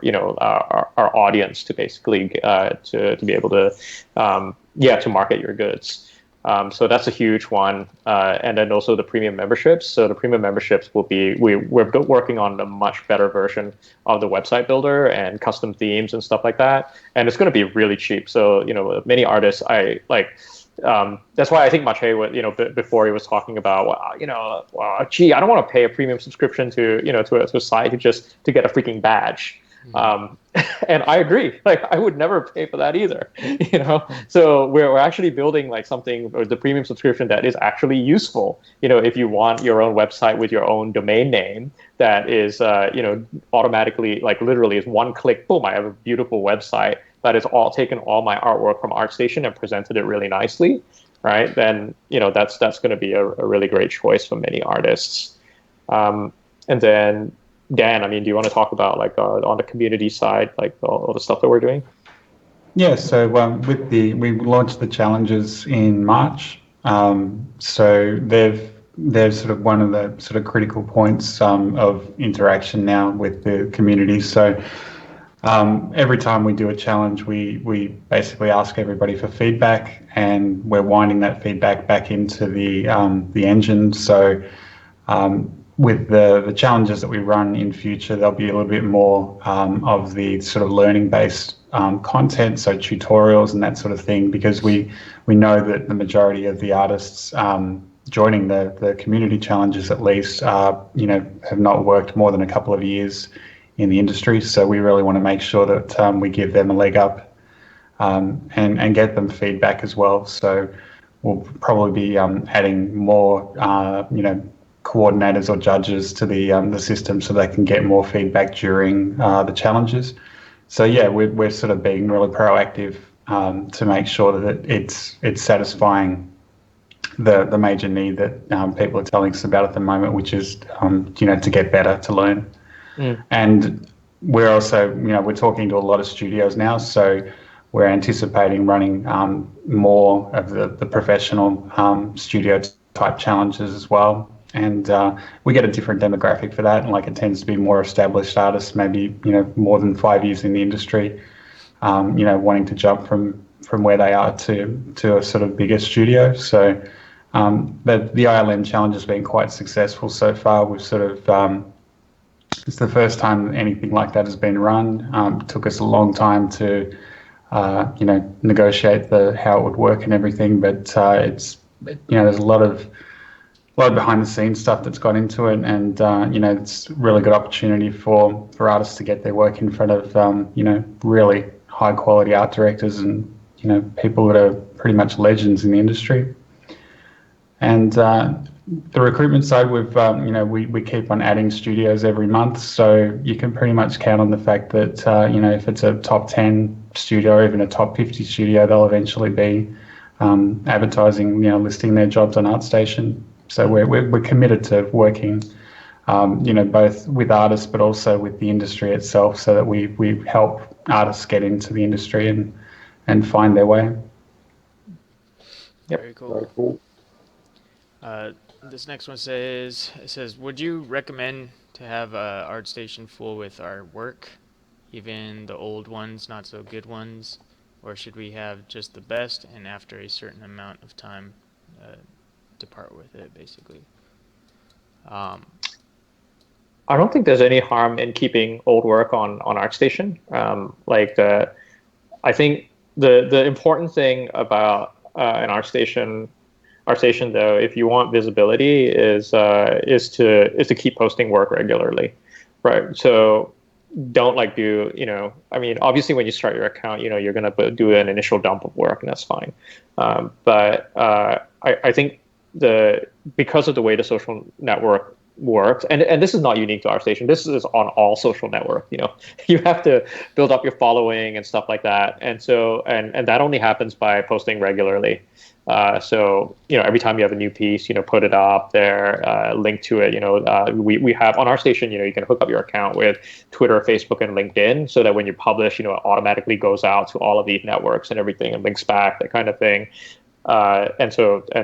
audience to basically to be able to to market your goods. So that's a huge one, and then also the premium memberships. So the premium memberships will be we're working on a much better version of the website builder and custom themes and stuff like that, and it's going to be really cheap. So many artists that's why I think Mache, before he was talking about, gee, I don't want to pay a premium subscription to a site to get a freaking badge. And I agree. Like, I would never pay for that either. So we're actually building like something, or the premium subscription, that is actually useful. If you want your own website with your own domain name, that is automatically, like, literally is one click, boom, I have a beautiful website that has taken all my artwork from ArtStation and presented it really nicely, right? Then that's going to be a really great choice for many artists. And then, Dan, I mean, do you want to talk about, like, on the community side, like all the stuff that we're doing? Yeah, so we launched the challenges in March. So they've they're sort of one of the sort of critical points of interaction now with the community. So every time we do a challenge, we basically ask everybody for feedback, and we're winding that feedback back into the engine. So with the challenges that we run in future, there'll be a little bit more of the sort of learning-based content, so tutorials and that sort of thing, because we know that the majority of the artists joining the community challenges, at least, have not worked more than a couple of years in the industry. So we really want to make sure that we give them a leg up and get them feedback as well. So we'll probably be adding more, coordinators or judges to the system so they can get more feedback during the challenges. So yeah, we're sort of being really proactive to make sure that it's satisfying the major need that people are telling us about at the moment, which is to get better, to learn. And we're also we're talking to a lot of studios now, so we're anticipating running more of the professional studio type challenges as well. And we get a different demographic for that, and like it tends to be more established artists, maybe more than 5 years in the industry, wanting to jump from where they are to a sort of bigger studio. So but the ILM challenge has been quite successful so far. We've sort of it's the first time anything like that has been run. It took us a long time to negotiate how it would work and everything, but it's there's a lot of behind the scenes stuff that's gone into it, and it's a really good opportunity for artists to get their work in front of really high quality art directors and people that are pretty much legends in the industry. And the recruitment side, we keep on adding studios every month, so you can pretty much count on the fact that if it's a top 10 studio or even a top 50 studio, they'll eventually be advertising, listing their jobs on ArtStation. So we're committed to working, both with artists but also with the industry itself, so that we help artists get into the industry and find their way. Yep. Very cool. Very cool. This next one says, would you recommend to have ArtStation full with our work, even the old ones, not so good ones, or should we have just the best and after a certain amount of time depart with it, basically? I don't think there's any harm in keeping old work on ArtStation. I think the important thing about an ArtStation though, if you want visibility, is to keep posting work regularly, right? So don't do obviously when you start your account, you're gonna do an initial dump of work, and that's fine. But I think because of the way the social network works, and this is not unique to ArtStation, this is on all social network. You have to build up your following and stuff like that, and so and that only happens by posting regularly. So every time you have a new piece, put it up there, link to it. We have on ArtStation, you can hook up your account with Twitter, Facebook, and LinkedIn, so that when you publish, it automatically goes out to all of these networks and everything, and links back, that kind of thing. And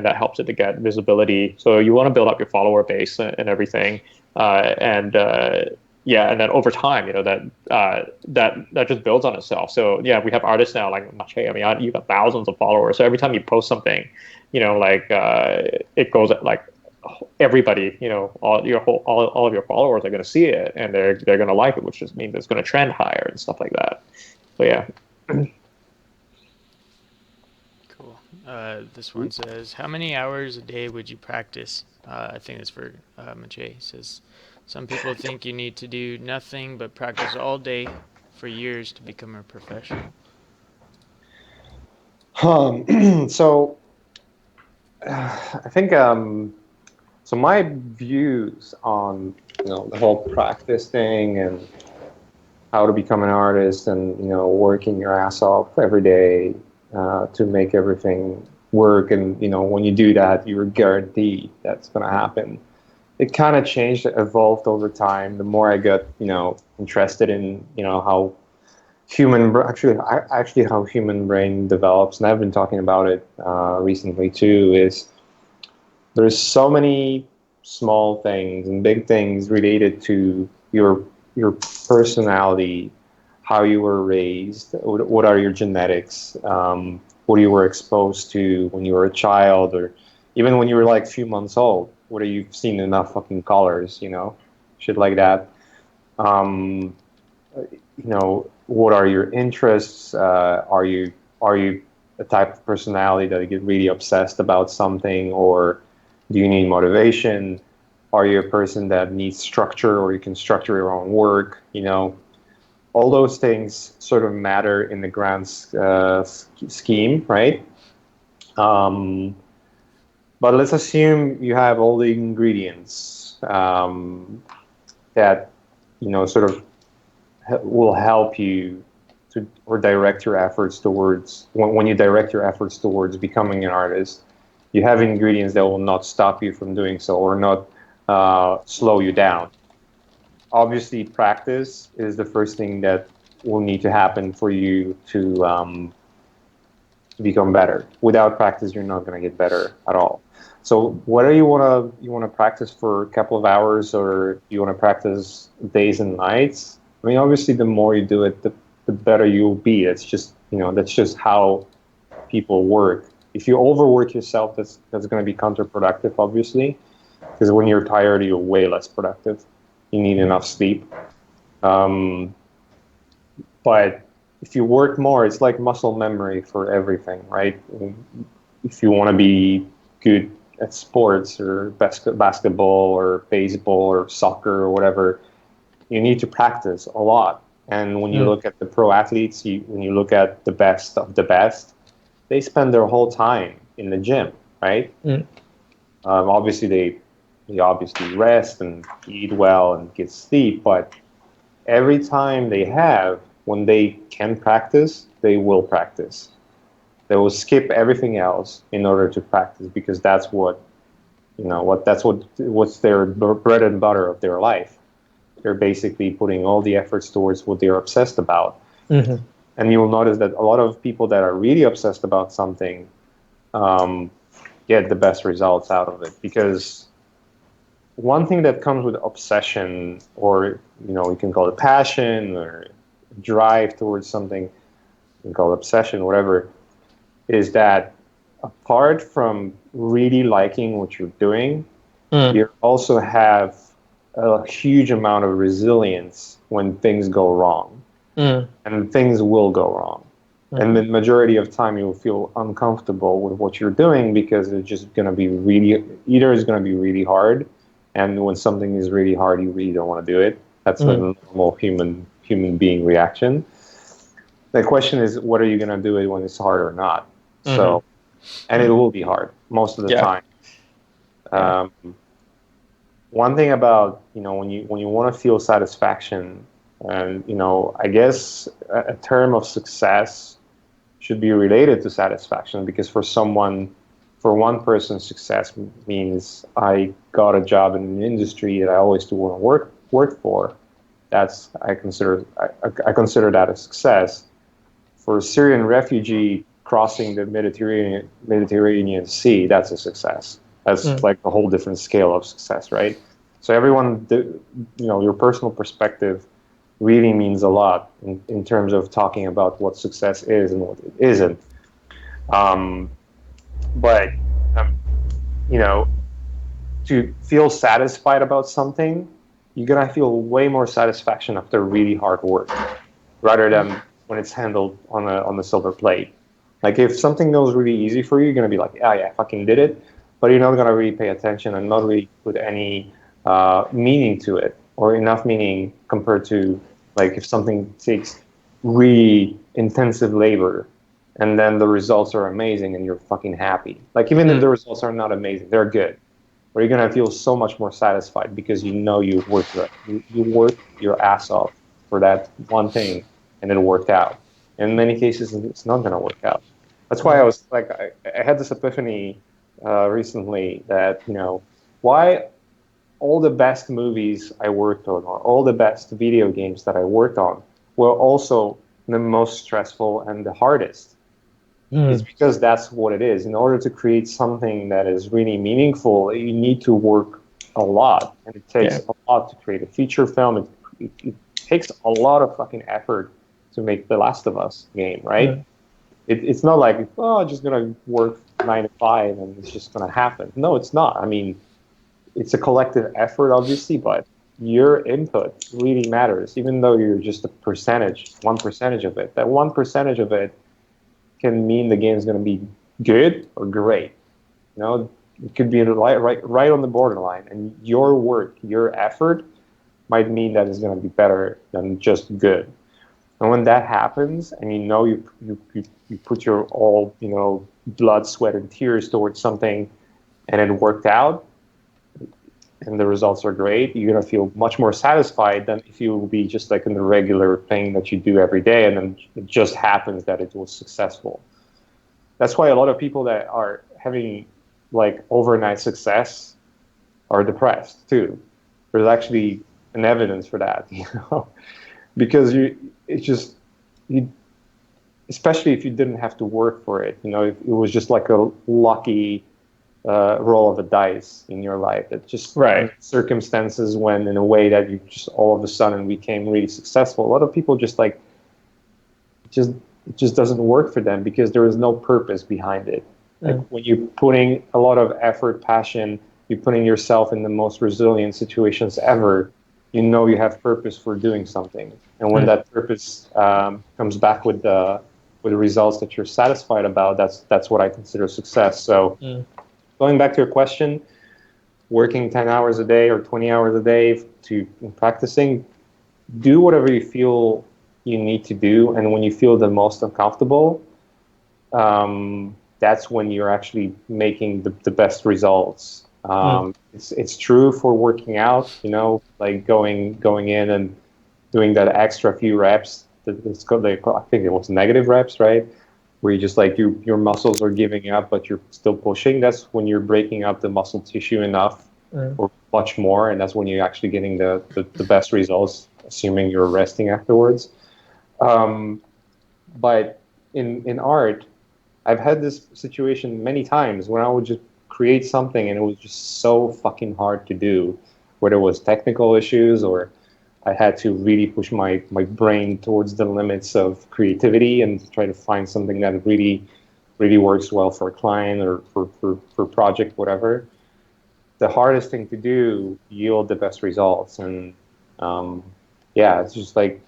that helps it to get visibility. So you want to build up your follower base and everything, and then over time, that just builds on itself. So yeah, we have artists now like Mache. You've got thousands of followers. So every time you post something, it goes like everybody, all of your followers are going to see it, and they're going to like it, which just means it's going to trend higher and stuff like that. So yeah. This one says, how many hours a day would you practice? I think it's for Mache. He says, some people think you need to do nothing but practice all day for years to become a professional. So I think so my views on the whole practice thing and how to become an artist and working your ass off every day to make everything work, and when you do that, you're guaranteed that's going to happen. It kind of changed, evolved over time. The more I got interested in how how human brain develops, and I've been talking about it recently too, is there's so many small things and big things related to your personality, how you were raised, what are your genetics, what you were exposed to when you were a child, or even when you were like a few months old. Whether you've seen enough fucking colors, shit like that. Um, what are your interests? Are you a type of personality that get really obsessed about something, or do you need motivation? Are you a person that needs structure, or you can structure your own work? All those things sort of matter in the grand scheme, right? Um, but let's assume you have all the ingredients that sort of will help you to or direct your efforts towards when you direct your efforts towards becoming an artist. You have ingredients that will not stop you from doing so or not slow you down. Obviously, practice is the first thing that will need to happen for you to become better. Without practice, you're not going to get better at all. So whether you want to practice for a couple of hours or you want to practice days and nights, I mean, obviously, the more you do it, the better you'll be. That's just how people work. If you overwork yourself, that's going to be counterproductive, obviously, because when you're tired, you're way less productive. You need enough sleep. Um, but if you work more, it's like muscle memory for everything, right? If you want to be good at sports or basketball or baseball or soccer or whatever, you need to practice a lot. And when you look at the pro athletes, when you look at the best of the best, they spend their whole time in the gym, right? Obviously, they obviously rest and eat well and get sleep, but every time they have, when they can practice, they will practice. They will skip everything else in order to practice because that's what's their bread and butter of their life. They're basically putting all the efforts towards what they're obsessed about. And you will notice that a lot of people that are really obsessed about something get the best results out of it. Because one thing that comes with obsession, or you can call it passion or drive towards something, you can call it obsession, whatever, is that apart from really liking what you're doing, you also have a huge amount of resilience when things go wrong. And things will go wrong. And the majority of time you will feel uncomfortable with what you're doing because it's just going to be either it's going to be really hard, and when something is really hard, you really don't want to do it. That's the normal human being reaction. The question is, what are you going to do it when it's hard or not? So, and it will be hard most of the time. One thing about when you want to feel satisfaction, and I guess a term of success should be related to satisfaction, because for one person, success means I got a job in an industry that I always do want to work for. I consider that a success. For a Syrian refugee crossing the Mediterranean Sea, that's a success. That's like a whole different scale of success, right? So everyone, your personal perspective really means a lot in terms of talking about what success is and what it isn't. But to feel satisfied about something, you're gonna feel way more satisfaction after really hard work, rather than when it's handled on the silver plate. Like if something goes really easy for you, you're gonna be like, yeah, I fucking did it, but you're not gonna really pay attention and not really put any meaning to it, or enough meaning compared to like if something takes really intensive labor and then the results are amazing and you're fucking happy. Like even if the results are not amazing, they're good. But you're gonna feel so much more satisfied because you worked your ass off for that one thing and it worked out. In many cases, it's not gonna work out. That's why I was like, I had this epiphany recently that why all the best movies I worked on, or all the best video games that I worked on, were also the most stressful and the hardest. It's because that's what it is. In order to create something that is really meaningful, you need to work a lot, and it takes a lot to create a feature film. It takes a lot of fucking effort to make The Last of Us game, right? It's not like, oh, I'm just gonna work 9 to 5 and it's just gonna happen. No, it's not. I mean, it's a collective effort, obviously, but your input really matters, even though you're just a percentage, 1% of it. That 1% of it can mean the game is going to be good or great. You know, it could be right on the borderline, and your work, your effort, might mean that it's going to be better than just good. And when that happens, and you put your all blood, sweat, and tears towards something, and it worked out, and the results are great, you're going to feel much more satisfied than if you will be just like in the regular thing that you do every day, and then it just happens that it was successful. That's why a lot of people that are having like overnight success are depressed too. There's actually an evidence for that, because especially if you didn't have to work for it, if it was just like a lucky roll of the dice in your life, that just circumstances went in a way that you just all of a sudden became really successful. A lot of people just like it just doesn't work for them because there is no purpose behind it. Like when you're putting a lot of effort, passion, you're putting yourself in the most resilient situations ever, you have purpose for doing something. And when that purpose comes back with the results that you're satisfied about, that's what I consider success. So going back to your question, working 10 hours a day or 20 hours a day to practicing, do whatever you feel you need to do. And when you feel the most uncomfortable, that's when you're actually making the best results. It's true for working out, like going in and doing that extra few reps. I think it was negative reps, right? Where you just like your muscles are giving up, but you're still pushing. That's when you're breaking up the muscle tissue enough, or much more, and that's when you're actually getting the best results, assuming you're resting afterwards. But in art, I've had this situation many times when I would just create something and it was just so fucking hard to do, whether it was technical issues or I had to really push my brain towards the limits of creativity and try to find something that really, really works well for a client or for a project, whatever. The hardest thing to do yield the best results. And it's just like,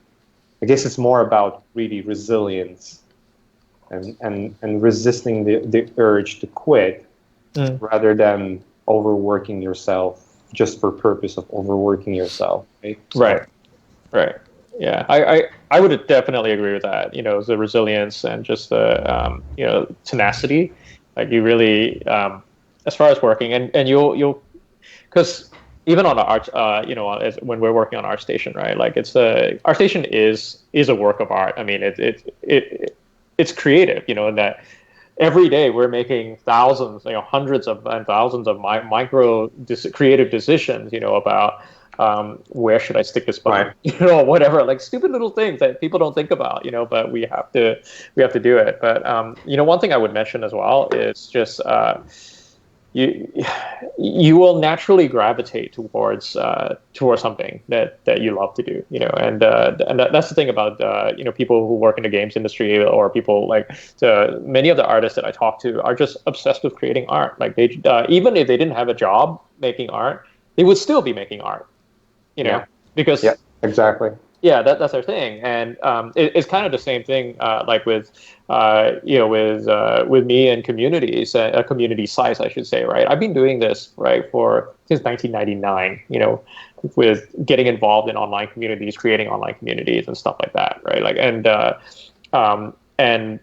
I guess it's more about really resilience and resisting the urge to quit rather than overworking yourself just for purpose of overworking yourself. Right. So, Right. Yeah. I would definitely agree with that. The resilience and just the tenacity. Like you really, as far as working, and you'll because even on the art, when we're working on ArtStation, right? Like ArtStation is a work of art. I mean, it's creative, in that every day we're making thousands, hundreds of and thousands of creative decisions, about where should I stick this button, whatever, like stupid little things that people don't think about, but we have to do it. But one thing I would mention as well is just you will naturally gravitate towards something that you love to do, and that's the thing about people who work in the games industry, or people like many of the artists that I talk to are just obsessed with creating art. Like they even if they didn't have a job making art, they would still be making art, because exactly. Yeah, that's our thing, and it's kind of the same thing, like with me and communities, community sites, I should say, right? I've been doing this since 1999, with getting involved in online communities, creating online communities, and stuff like that, right? Like, and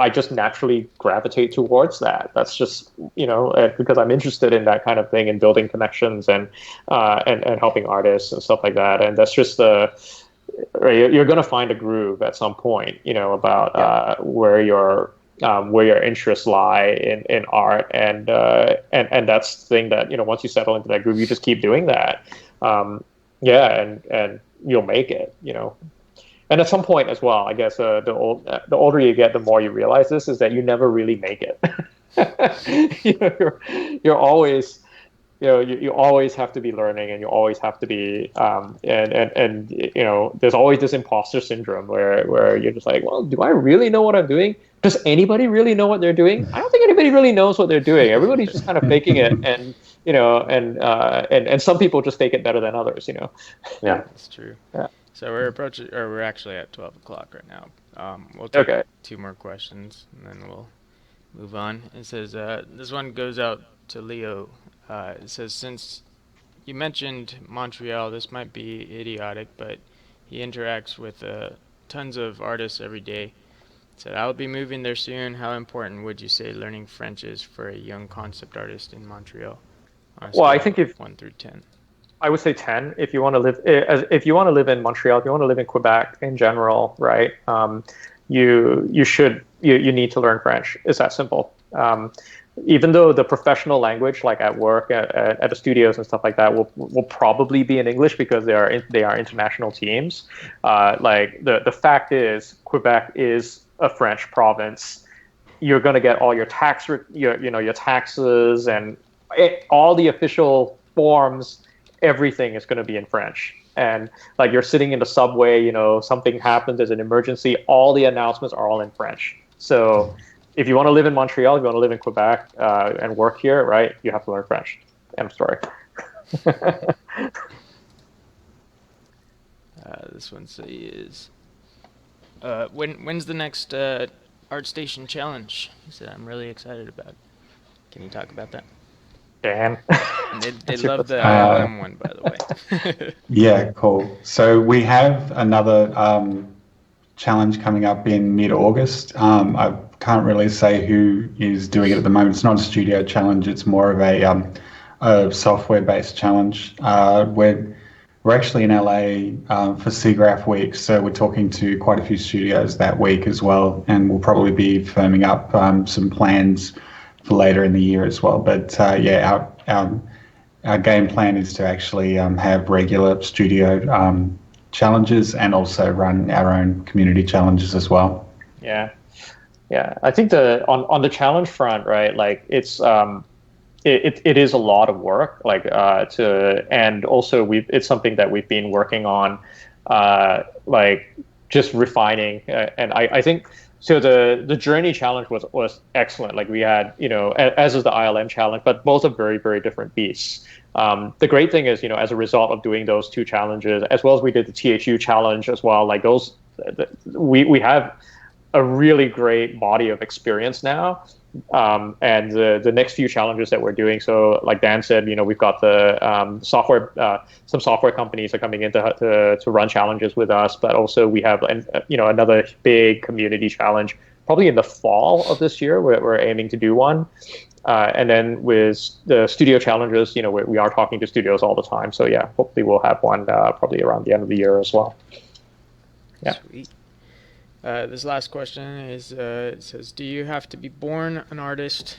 I just naturally gravitate towards that. That's just because I'm interested in that kind of thing and building connections and helping artists and stuff like that. And that's just you're going to find a groove at some point, about where your interests lie in art, and that's the thing that once you settle into that groove, you just keep doing that, and you'll make it. And at some point as well, I guess the older you get, the more you realize this is that you never really make it. You're always you always have to be learning, and you always have to be and there's always this imposter syndrome where you're just like, well, do I really know what I'm doing? Does anybody really know what they're doing? I don't think anybody really knows what they're doing. Everybody's just kind of faking it, and and some people just fake it better than others. Yeah. That's true. Yeah. So we're actually at 12 o'clock right now. We'll take Okay. 2 more questions, and then we'll move on. It says, this one goes out to Leo. It says, since you mentioned Montreal, this might be idiotic, but he interacts with tons of artists every day. Said, I'll be moving there soon. How important would you say learning French is for a young concept artist in Montreal? Well, I think if 1 through 10. I would say 10 if you want to live in Montreal, if you want to live in Quebec in general, right? You need to learn French. It's that simple. Even though the professional language, like at work, at the studios and stuff like that, will probably be in English because they are international teams. Like the fact is, Quebec is a French province. You're going to get all your your taxes and all the official forms. Everything is going to be in French. And like you're sitting in the subway, something happens, there's an emergency, all the announcements are all in French. So if you want to live in Montreal, if you want to live in Quebec and work here, right, you have to learn French. I'm sorry. This one says, when's the next ArtStation challenge? He said, I'm really excited about it. Can you talk about that? Dan. They love the ILM one, by the way. Yeah, cool. So we have another challenge coming up in mid-August. I can't really say who is doing it at the moment. It's not a studio challenge. It's more of a software-based challenge. We're actually in LA for SIGGRAPH week, so we're talking to quite a few studios that week as well, and we'll probably be firming up some plans for later in the year as well. But our game plan is to actually have regular studio challenges and also run our own community challenges as well. Yeah. I think on the challenge front, right? Like it's it is a lot of work, like and also it's something that we've been working on, like just refining, and I think. So the journey challenge was excellent. Like we had, as is the ILM challenge, but both are very, very different beasts. The great thing is, as a result of doing those 2 challenges, as well as we did the THU challenge as well, like we have a really great body of experience now. And the next few challenges that we're doing, so like Dan said, we've got the software, some software companies are coming in to run challenges with us, but also we have another big community challenge probably in the fall of this year. We're aiming to do one, and then with the studio challenges, we are talking to studios all the time. So yeah, hopefully we'll have one probably around the end of the year as well. Yeah. Sweet. This last question is, it says, do you have to be born an artist?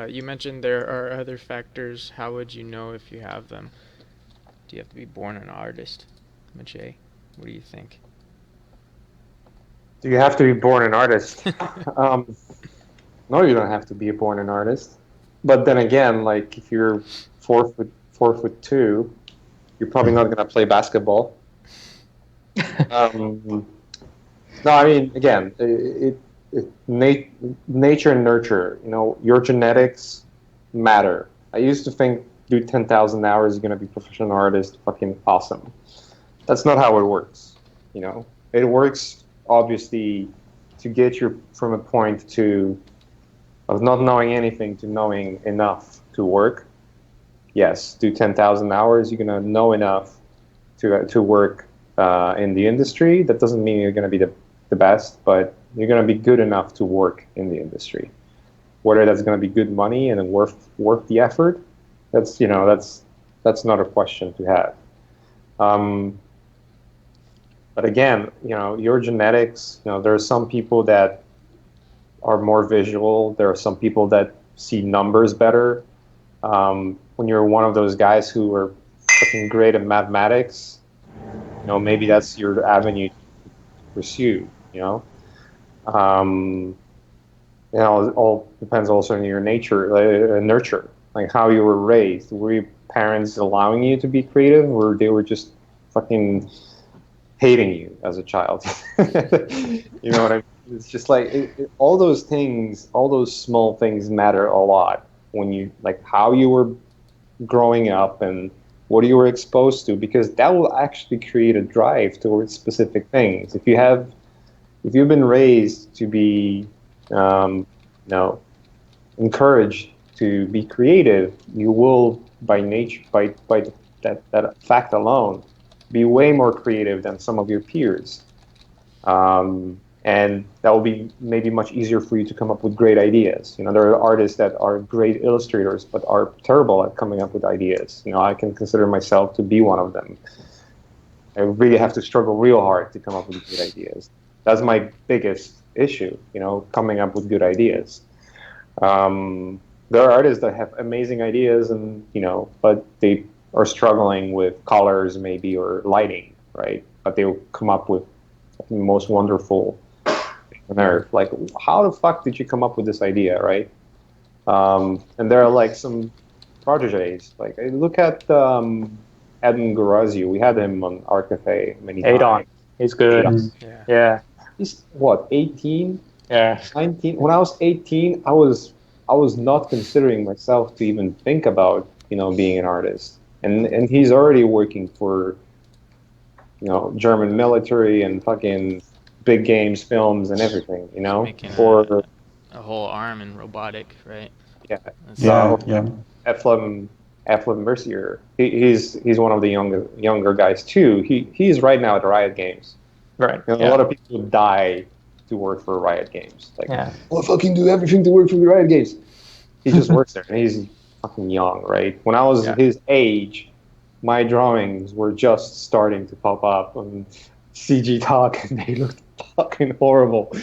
You mentioned there are other factors. How would you know if you have them? Do you have to be born an artist? Mache, what do you think? Do you have to be born an artist? No, you don't have to be born an artist. But then again, like if you're 4'2", you're probably not going to play basketball. No, I mean, again, nature and nurture. Your genetics matter. I used to think do 10,000 hours, you're going to be a professional artist, fucking awesome. That's not how it works. It works obviously to get you from a point of not knowing anything to knowing enough to work. Yes, do 10,000 hours, you're going to know enough to work in the industry. That doesn't mean you're going to be the best, but you're going to be good enough to work in the industry. Whether that's going to be good money and worth the effort, that's not a question to have. But again, your genetics. There are some people that are more visual. There are some people that see numbers better. When you're one of those guys who are fucking great at mathematics, maybe that's your avenue pursue. Um, it all depends also on your nature, nurture, like how you were raised. Were your parents allowing you to be creative, or they were just fucking hating you as a child? You know what I mean? It's just like all those things, all those small things matter a lot when you like how you were growing up and what you were exposed to, because that will actually create a drive towards specific things. If you've been raised to be, encouraged to be creative, you will, by nature, by that fact alone, be way more creative than some of your peers. And that will be maybe much easier for you to come up with great ideas. There are artists that are great illustrators but are terrible at coming up with ideas. I can consider myself to be one of them. I really have to struggle real hard to come up with good ideas. That's my biggest issue, coming up with good ideas. There are artists that have amazing ideas, but they are struggling with colors maybe or lighting, right? But they'll come up with the most wonderful thing on earth. Like, how the fuck did you come up with this idea, right? And there are like some proteges. Like, look at Adam Garazio. We had him on Art Cafe many times. Adon, he's good. Yeah. He's what, 18? Yeah. 19. When I was 18, I was not considering myself to even think about being an artist. And he's already working for German military and fucking big games, films, and everything. Making for a whole arm in robotic, right? Yeah. Yeah. Eflem Mercier. He's one of the younger guys too. He's right now at Riot Games. Right. A lot of people die to work for Riot Games. Like, I'll fucking do everything to work for the Riot Games. He just works there, and he's fucking young, right? When I was his age, my drawings were just starting to pop up on CG Talk, and they looked fucking horrible.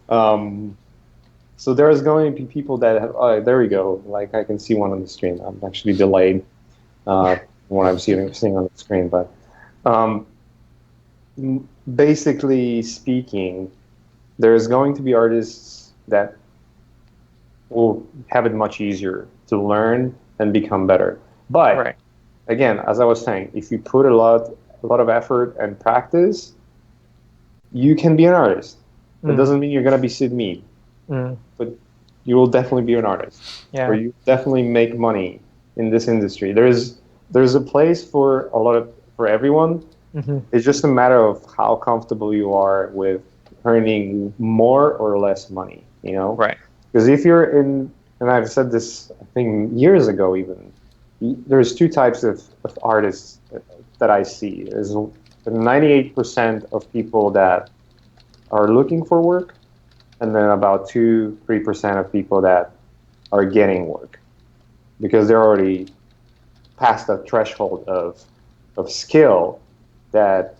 So there's going to be people that have. Oh, there we go. Like, I can see one on the screen. I'm actually delayed when I'm seeing on the screen, but. Basically speaking, there's going to be artists that will have it much easier to learn and become better. But again, as I was saying, if you put a lot of effort and practice, you can be an artist. That doesn't mean you're going to be Sid Mead, but you will definitely be an artist. Yeah. Or you definitely make money in this industry. There's a place for everyone. It's just a matter of how comfortable you are with earning more or less money, Right. Because if you're in, and I've said this, I think, years ago even, there's two types of artists that I see. There's 98% of people that are looking for work, and then about 2-3% of people that are getting work because they're already past that threshold of skill that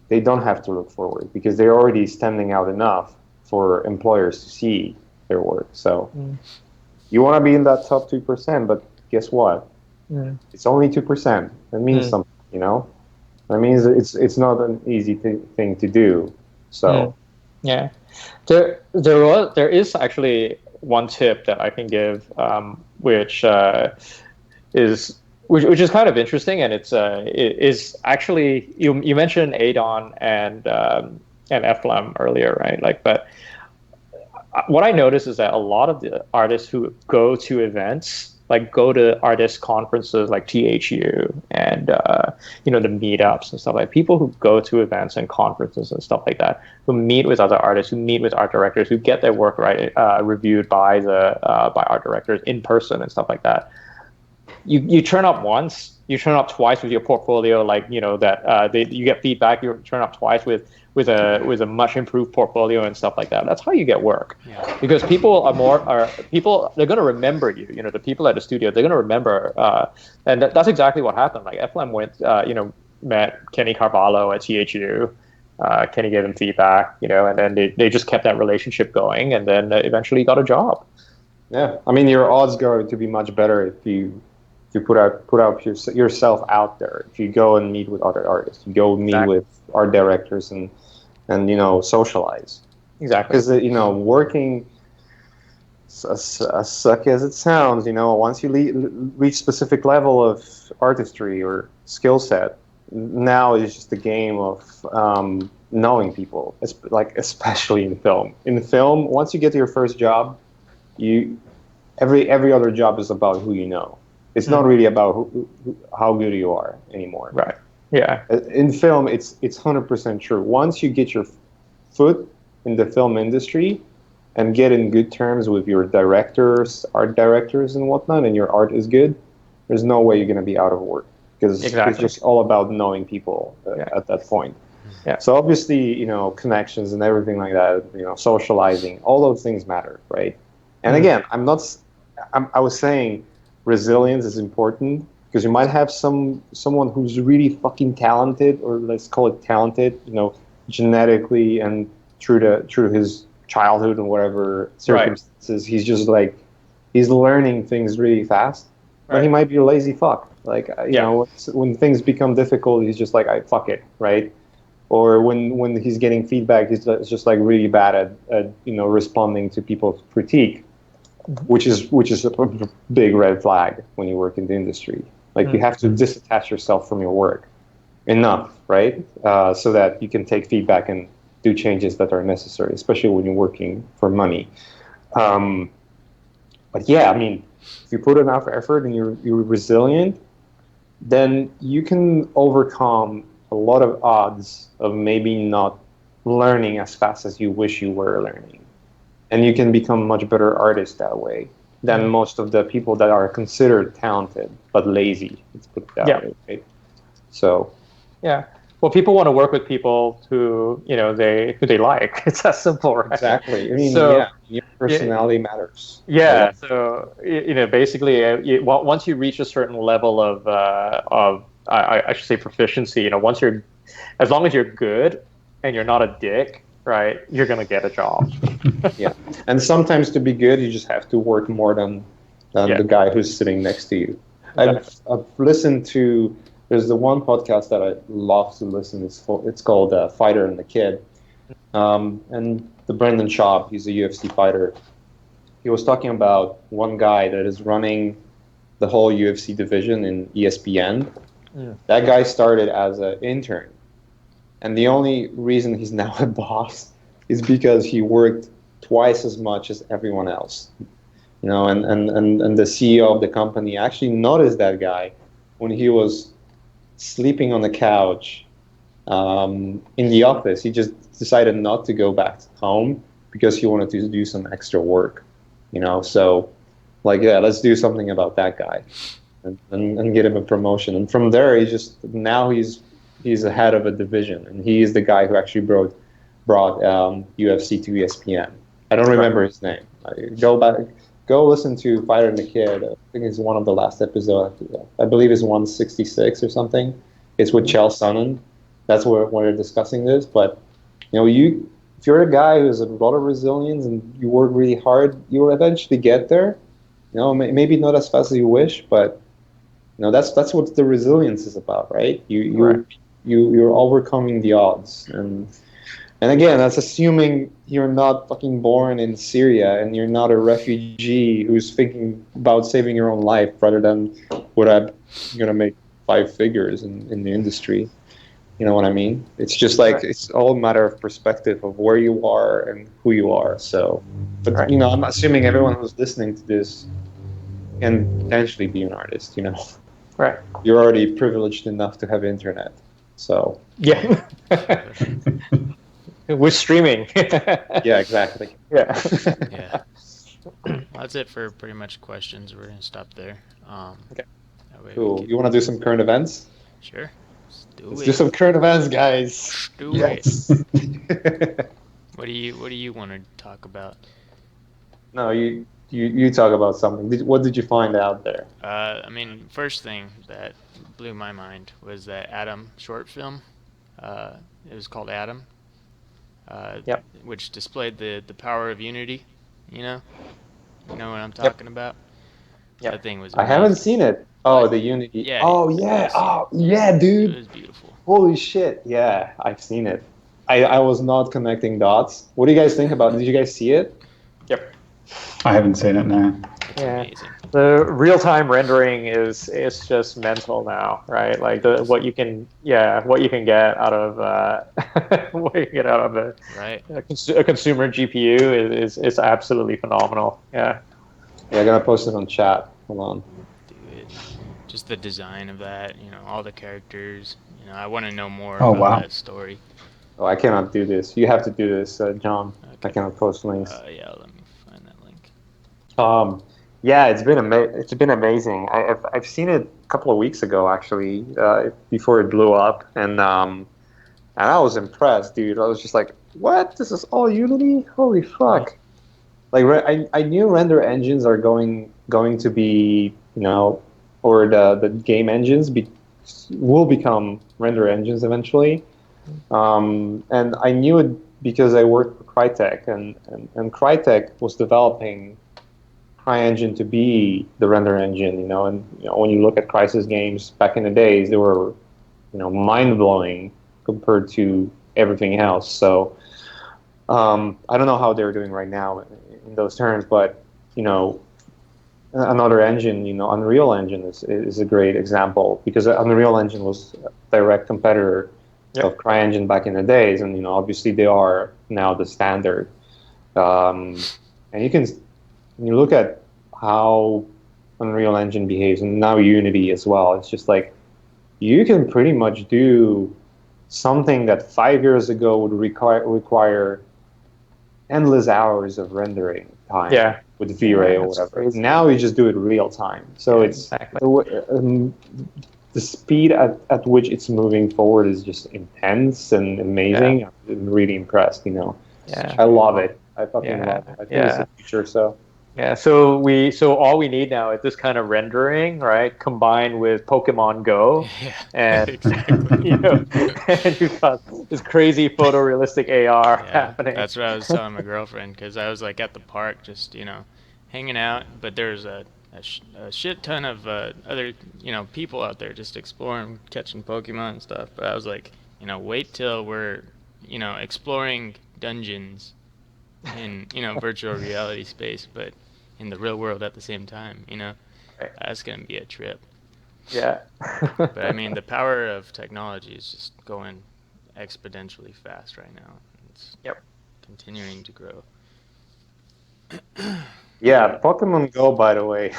they don't have to look forward because they're already standing out enough for employers to see their work. So you want to be in that top 2%, but guess what? It's only 2%. That means something, That means it's not an easy thing to do. So yeah, there is actually one tip that I can give, which is kind of interesting, and it is actually you mentioned Adon and Eflem earlier, right? Like, but what I notice is that a lot of the artists who go to events, like go to artist conferences like THU and the meetups and stuff, like people who go to events and conferences and stuff like that, who meet with other artists, who meet with art directors, who get their work reviewed by art directors in person and stuff like that. You turn up once, you turn up twice with your portfolio, you get feedback. You turn up twice with a much improved portfolio and stuff like that. That's how you get work, because people they're going to remember you. The people at the studio, they're going to remember, and that's exactly what happened. Like Eflem went, met Kenny Carvalho at THU. Kenny gave him feedback, and then they just kept that relationship going, and then eventually got a job. Yeah, I mean, your odds go to be much better if you put out yourself out there. If you go and meet with other artists, you go meet with art directors and and socialize. Exactly. Because working, as suck as it sounds, once you reach specific level of artistry or skill set, now it's just a game of knowing people. It's like, especially in film. In film, once you get to your first job, every other job is about who you know. It's not really about how good you are anymore. Right. Yeah. In film, it's 100% true. Once you get your foot in the film industry and get in good terms with your directors, art directors, and whatnot, and your art is good, there's no way you're going to be out of work, because it's just all about knowing people at that point. Yeah. So obviously, connections and everything like that, socializing, all those things matter, right? And again, I was saying resilience is important, because you might have someone who's really fucking talented, or let's call it talented, genetically and through his childhood and whatever circumstances, he's just like, he's learning things really fast, but he might be a lazy fuck. Like, when things become difficult, he's just like, fuck it, right? Or when he's getting feedback, he's just like really bad at responding to people's critique, which is a big red flag when you work in the industry. Like, you have to disattach yourself from your work enough, right? So that you can take feedback and do changes that are necessary, especially when you're working for money. But yeah, I mean, if you put enough effort and you're resilient, then you can overcome a lot of odds of maybe not learning as fast as you wish you were learning. And you can become a much better artist that way than most of the people that are considered talented but lazy. Let's put it that way, right? So, yeah. Well, people want to work with people who they like. It's that simple, right? Exactly. I mean, your personality matters. Yeah. Right? So basically, once you reach a certain level of I should say proficiency, as long as you're good and you're not a dick, right, you're gonna get a job. Yeah. And sometimes to be good, you just have to work more than the guy who's sitting next to you. Exactly. I've listened to. There's the one podcast that I love to listen. It's called Fighter and the Kid, and the Brendan Schaub. He's a UFC fighter. He was talking about one guy that is running the whole UFC division in ESPN. Yeah. That guy started as an intern, and the only reason he's now a boss is because he worked twice as much as everyone else. And the CEO of the company actually noticed that guy when he was sleeping on the couch in the office. He just decided not to go back home because he wanted to do some extra work, so like, let's do something about that guy and get him a promotion. And from there, he's the head of a division, and he is the guy who actually brought UFC to ESPN. I don't remember his name. Go listen to Fighter and the Kid. I think it's one of the last episodes. I believe it's 166 or something. It's with Chael Sonnen. That's where they're discussing this. But if you're a guy who has a lot of resilience and you work really hard, you will eventually get there. Maybe not as fast as you wish, but that's what the resilience is about, right? You're overcoming the odds. And again, that's assuming you're not fucking born in Syria and you're not a refugee who's thinking about saving your own life rather than what I'm going to make 5 figures in the industry. You know what I mean? It's just like, it's all a matter of perspective of where you are and who you are. So, but I'm assuming everyone who's listening to this can potentially be an artist, Right. You're already privileged enough to have internet. So. Yeah. We're streaming. Yeah, exactly. Yeah. Yeah. Well, that's it for pretty much questions. We're gonna stop there. Okay. Cool. You want to do some current events? Sure. Let's do some current events, guys. Do it. What do you want to talk about? No, you talk about something. What did you find out there? I mean, first thing that blew my mind was that Atom short film. It was called Atom. Which displayed the power of unity. You know what I'm talking about? Yeah. That thing was amazing. I haven't seen it. Oh, the unity. Yeah. Oh, yeah. Oh, yeah, dude. It was beautiful. Holy shit. Yeah, I've seen it. I was not connecting dots. What do you guys think about it? Did you guys see it? Yep. I haven't seen it now. It's Yeah. amazing. The real-time rendering is just mental now, right? Like what you can get out of what you can get out of Right. a consumer GPU is absolutely phenomenal. Yeah. Yeah, I'm gonna post it on chat. Hold on. Do it. Just the design of that, all the characters. I want to know more Oh, about wow. that story. Oh, I cannot do this. You have to do this, John. I Okay. cannot post links. Yeah, let me find that link. Yeah, it's been amazing. I've seen it a couple of weeks ago actually, before it blew up, and I was impressed, dude. I was just like, what? This is all Unity? Holy fuck! Like I knew render engines are going to be, or the game engines will become render engines eventually. And I knew it because I worked for Crytek, and Crytek was developing CryEngine to be the render engine, and when you look at Crysis games back in the days, they were, mind blowing compared to everything else. So I don't know how they're doing right now in those terms, but another engine, Unreal Engine is a great example, because Unreal Engine was a direct competitor of CryEngine back in the days, and obviously they are now the standard. And when you look at how Unreal Engine behaves, and now Unity as well, it's just like you can pretty much do something that 5 years ago would require endless hours of rendering time with V-Ray or whatever. Now you just do it real time. So it's the speed at which it's moving forward is just intense and amazing. I'm really impressed. I love it. I fucking love it. I think it's the future. So. Yeah, so all we need now is this kind of rendering, right, combined with Pokemon Go, and exactly. and you've got this crazy photorealistic AR happening. That's what I was telling my girlfriend, because I was like at the park, just hanging out, but there's a shit ton of other people out there just exploring, catching Pokemon and stuff. But I was like, wait till we're exploring dungeons in virtual reality space, but in the real world at the same time. That's gonna be a trip. Yeah. But I mean, the power of technology is just going exponentially fast right now. It's continuing to grow. Yeah, Pokemon Go, by the way.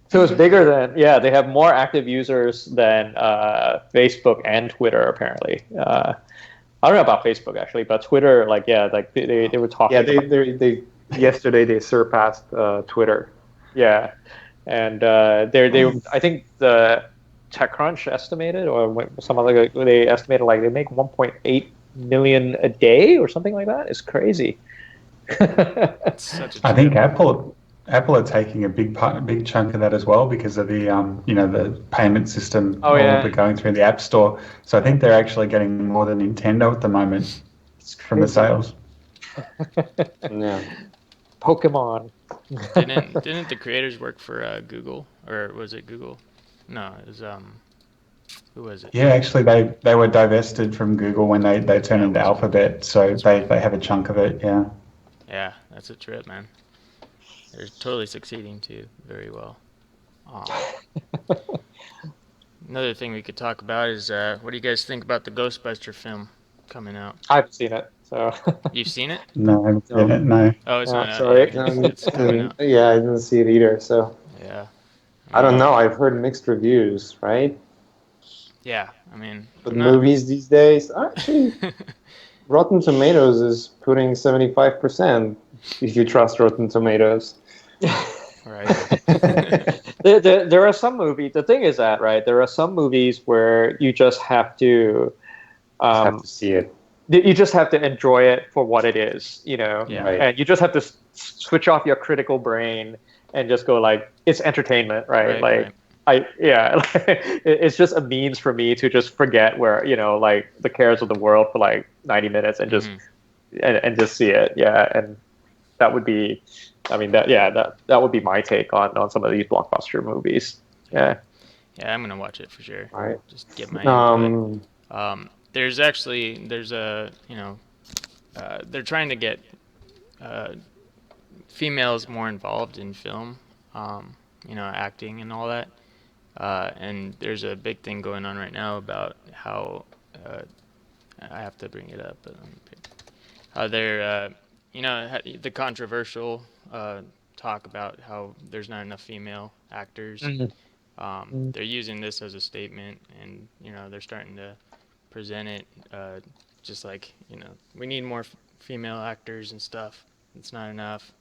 So it's bigger than, they have more active users than Facebook and Twitter, apparently. I don't know about Facebook actually, but Twitter, they were talking. Yeah, they yesterday they surpassed Twitter. Yeah, and I think the TechCrunch estimated, or some other, they estimated they make 1.8 million a day or something like that. It's crazy. It's such a I think Apple are taking a big chunk of that as well, because of the the payment system will be going through the App Store. So I think they're actually getting more than Nintendo at the moment from the sales. Yeah. Pokemon. Didn't the creators work for Google, or was it Google? No, it was who was it? Yeah, actually they were divested from Google when they turned into Alphabet, so they have a chunk of it. Yeah. Yeah, that's a trip, man. They're totally succeeding too, very well. Another thing we could talk about is what do you guys think about the Ghostbuster film coming out? I haven't seen it, so. You've seen it? No, I haven't seen it. No. Oh, it's not out sorry. yet. It's coming out. Yeah, I didn't see it either. So. Yeah. I don't know. I've heard mixed reviews, right? Yeah, I mean. But movies these days, actually, Rotten Tomatoes is putting 75%. If you trust Rotten Tomatoes. Right. There are some movies. The thing is that, right, there are some movies where you just have to see it. You just have to enjoy it for what it is, and you just have to switch off your critical brain and just go it's entertainment, right? It's just a means for me to just forget where the cares of the world for 90 minutes and just and just see it, and that would be, that would be my take on some of these blockbuster movies. Yeah, I'm gonna watch it for sure. All right, just get my input. there's a they're trying to get females more involved in film, acting and all that. And there's a big thing going on right now about how I have to bring it up, but how they're the controversial talk about how there's not enough female actors. They're using this as a statement, and they're starting to present it just like we need more female actors and stuff. It's not enough.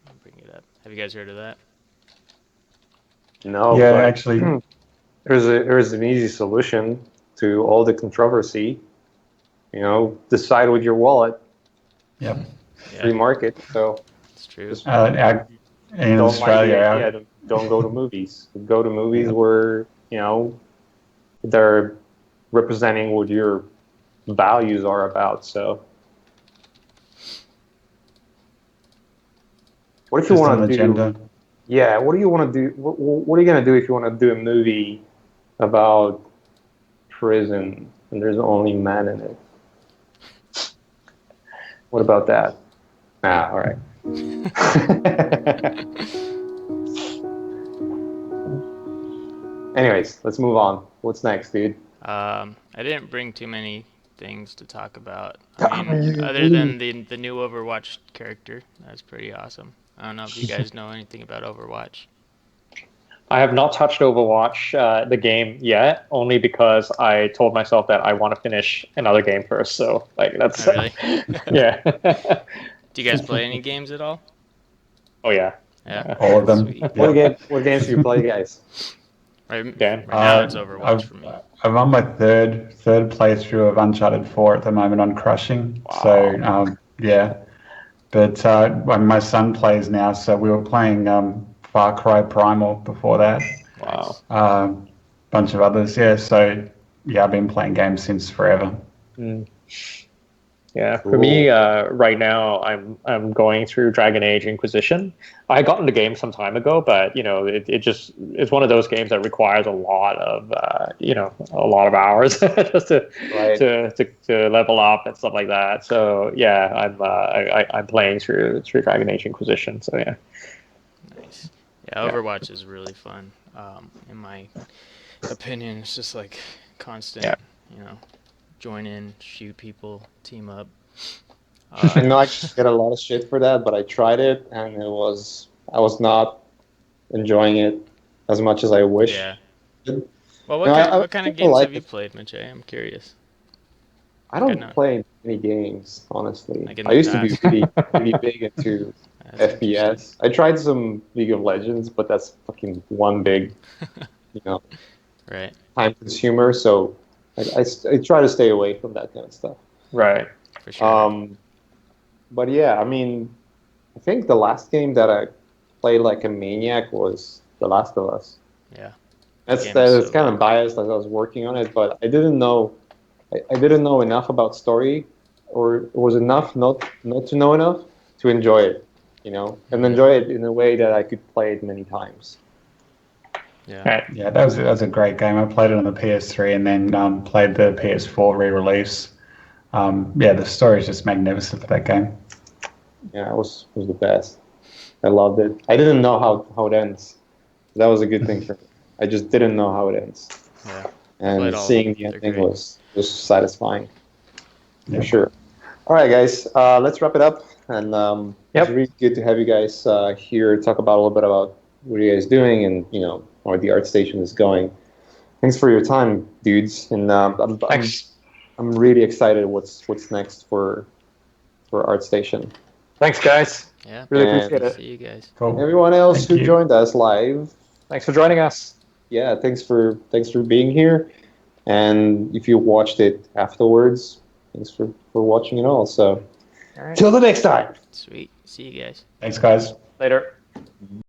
I'll bring it up. Have you guys heard of that? No, Yeah, but actually, there's an easy solution to all the controversy. Decide with your wallet, yep. free market. So It's true. just In don't Australia, like the idea, don't go to movies. Go to movies where they're representing what your values are about. So, what if you just want an to agenda. do? Yeah, what do you want to do? What are you gonna do if you want to do a movie about prison and there's only men in it? What about that? All right. Anyways, let's move on. What's next, dude? I didn't bring too many things to talk about. I mean, other than the new Overwatch character, that's pretty awesome. I don't know if you guys know anything about Overwatch. I have not touched Overwatch, the game yet, only because I told myself that I want to finish another game first. So, that's Oh, really? yeah. Do you guys play any games at all? Oh yeah. Yeah. All of them. Sweet. Yep. What games do you play, guys? Right Dan? now it's Overwatch for me. I'm on my third playthrough of Uncharted 4 at the moment on Crushing. Wow. So yeah, but my son plays now, so we were playing Far Cry Primal before that. Wow. Bunch of others, yeah. So yeah, I've been playing games since forever. Yeah, Cool. for me, right now, I'm going through Dragon Age Inquisition. I got in the game some time ago, but it's one of those games that requires a lot of hours just to level up and stuff like that. So yeah, I'm playing through Dragon Age Inquisition. So yeah. Nice. Yeah, Overwatch is really fun. In my opinion, it's just like constant, join in, shoot people, team up. I know I get a lot of shit for that, but I tried it and I was not enjoying it as much as I wish. Yeah. Well, No, what kind of I games like have you it. played, Mache? I'm curious. I don't Like, play many games, honestly. Like in I the used to be past. really big into That's FPS. I tried some League of Legends, but that's fucking one big, Right. time consumer. So I try to stay away from that kind of stuff. Right. For sure. But yeah, I mean, I think the last game that I played like a maniac was The Last of Us. Yeah. That's game is so kind of good. biased as I was working on it, but I didn't know enough about story, or it was enough not to know enough to enjoy it, and enjoy it in a way that I could play it many times. Yeah. Right. Yeah, that was a great game. I played it on the PS3 and then played the PS4 re-release. Yeah, the story is just magnificent for that game. Yeah, it was the best. I loved it. I didn't know how it ends. That was a good thing for me. I just didn't know how it ends. Yeah. And Played all of seeing them. the They're ending great. was satisfying, Yeah. for sure. All right, guys, let's wrap it up. And it's really good to have you guys here talk about a little bit about what you guys doing and where the ArtStation is going. Thanks for your time, dudes. And Thanks. I'm really excited what's next for ArtStation. Thanks, guys. Yeah. Really And appreciate it. See you guys. Cool. everyone else Thank who you. joined us live, Thanks for joining us. yeah, thanks for being here. And if you watched it afterwards, thanks for watching it all. So All right. till the next time. Sweet. See you guys. Thanks, guys. Later.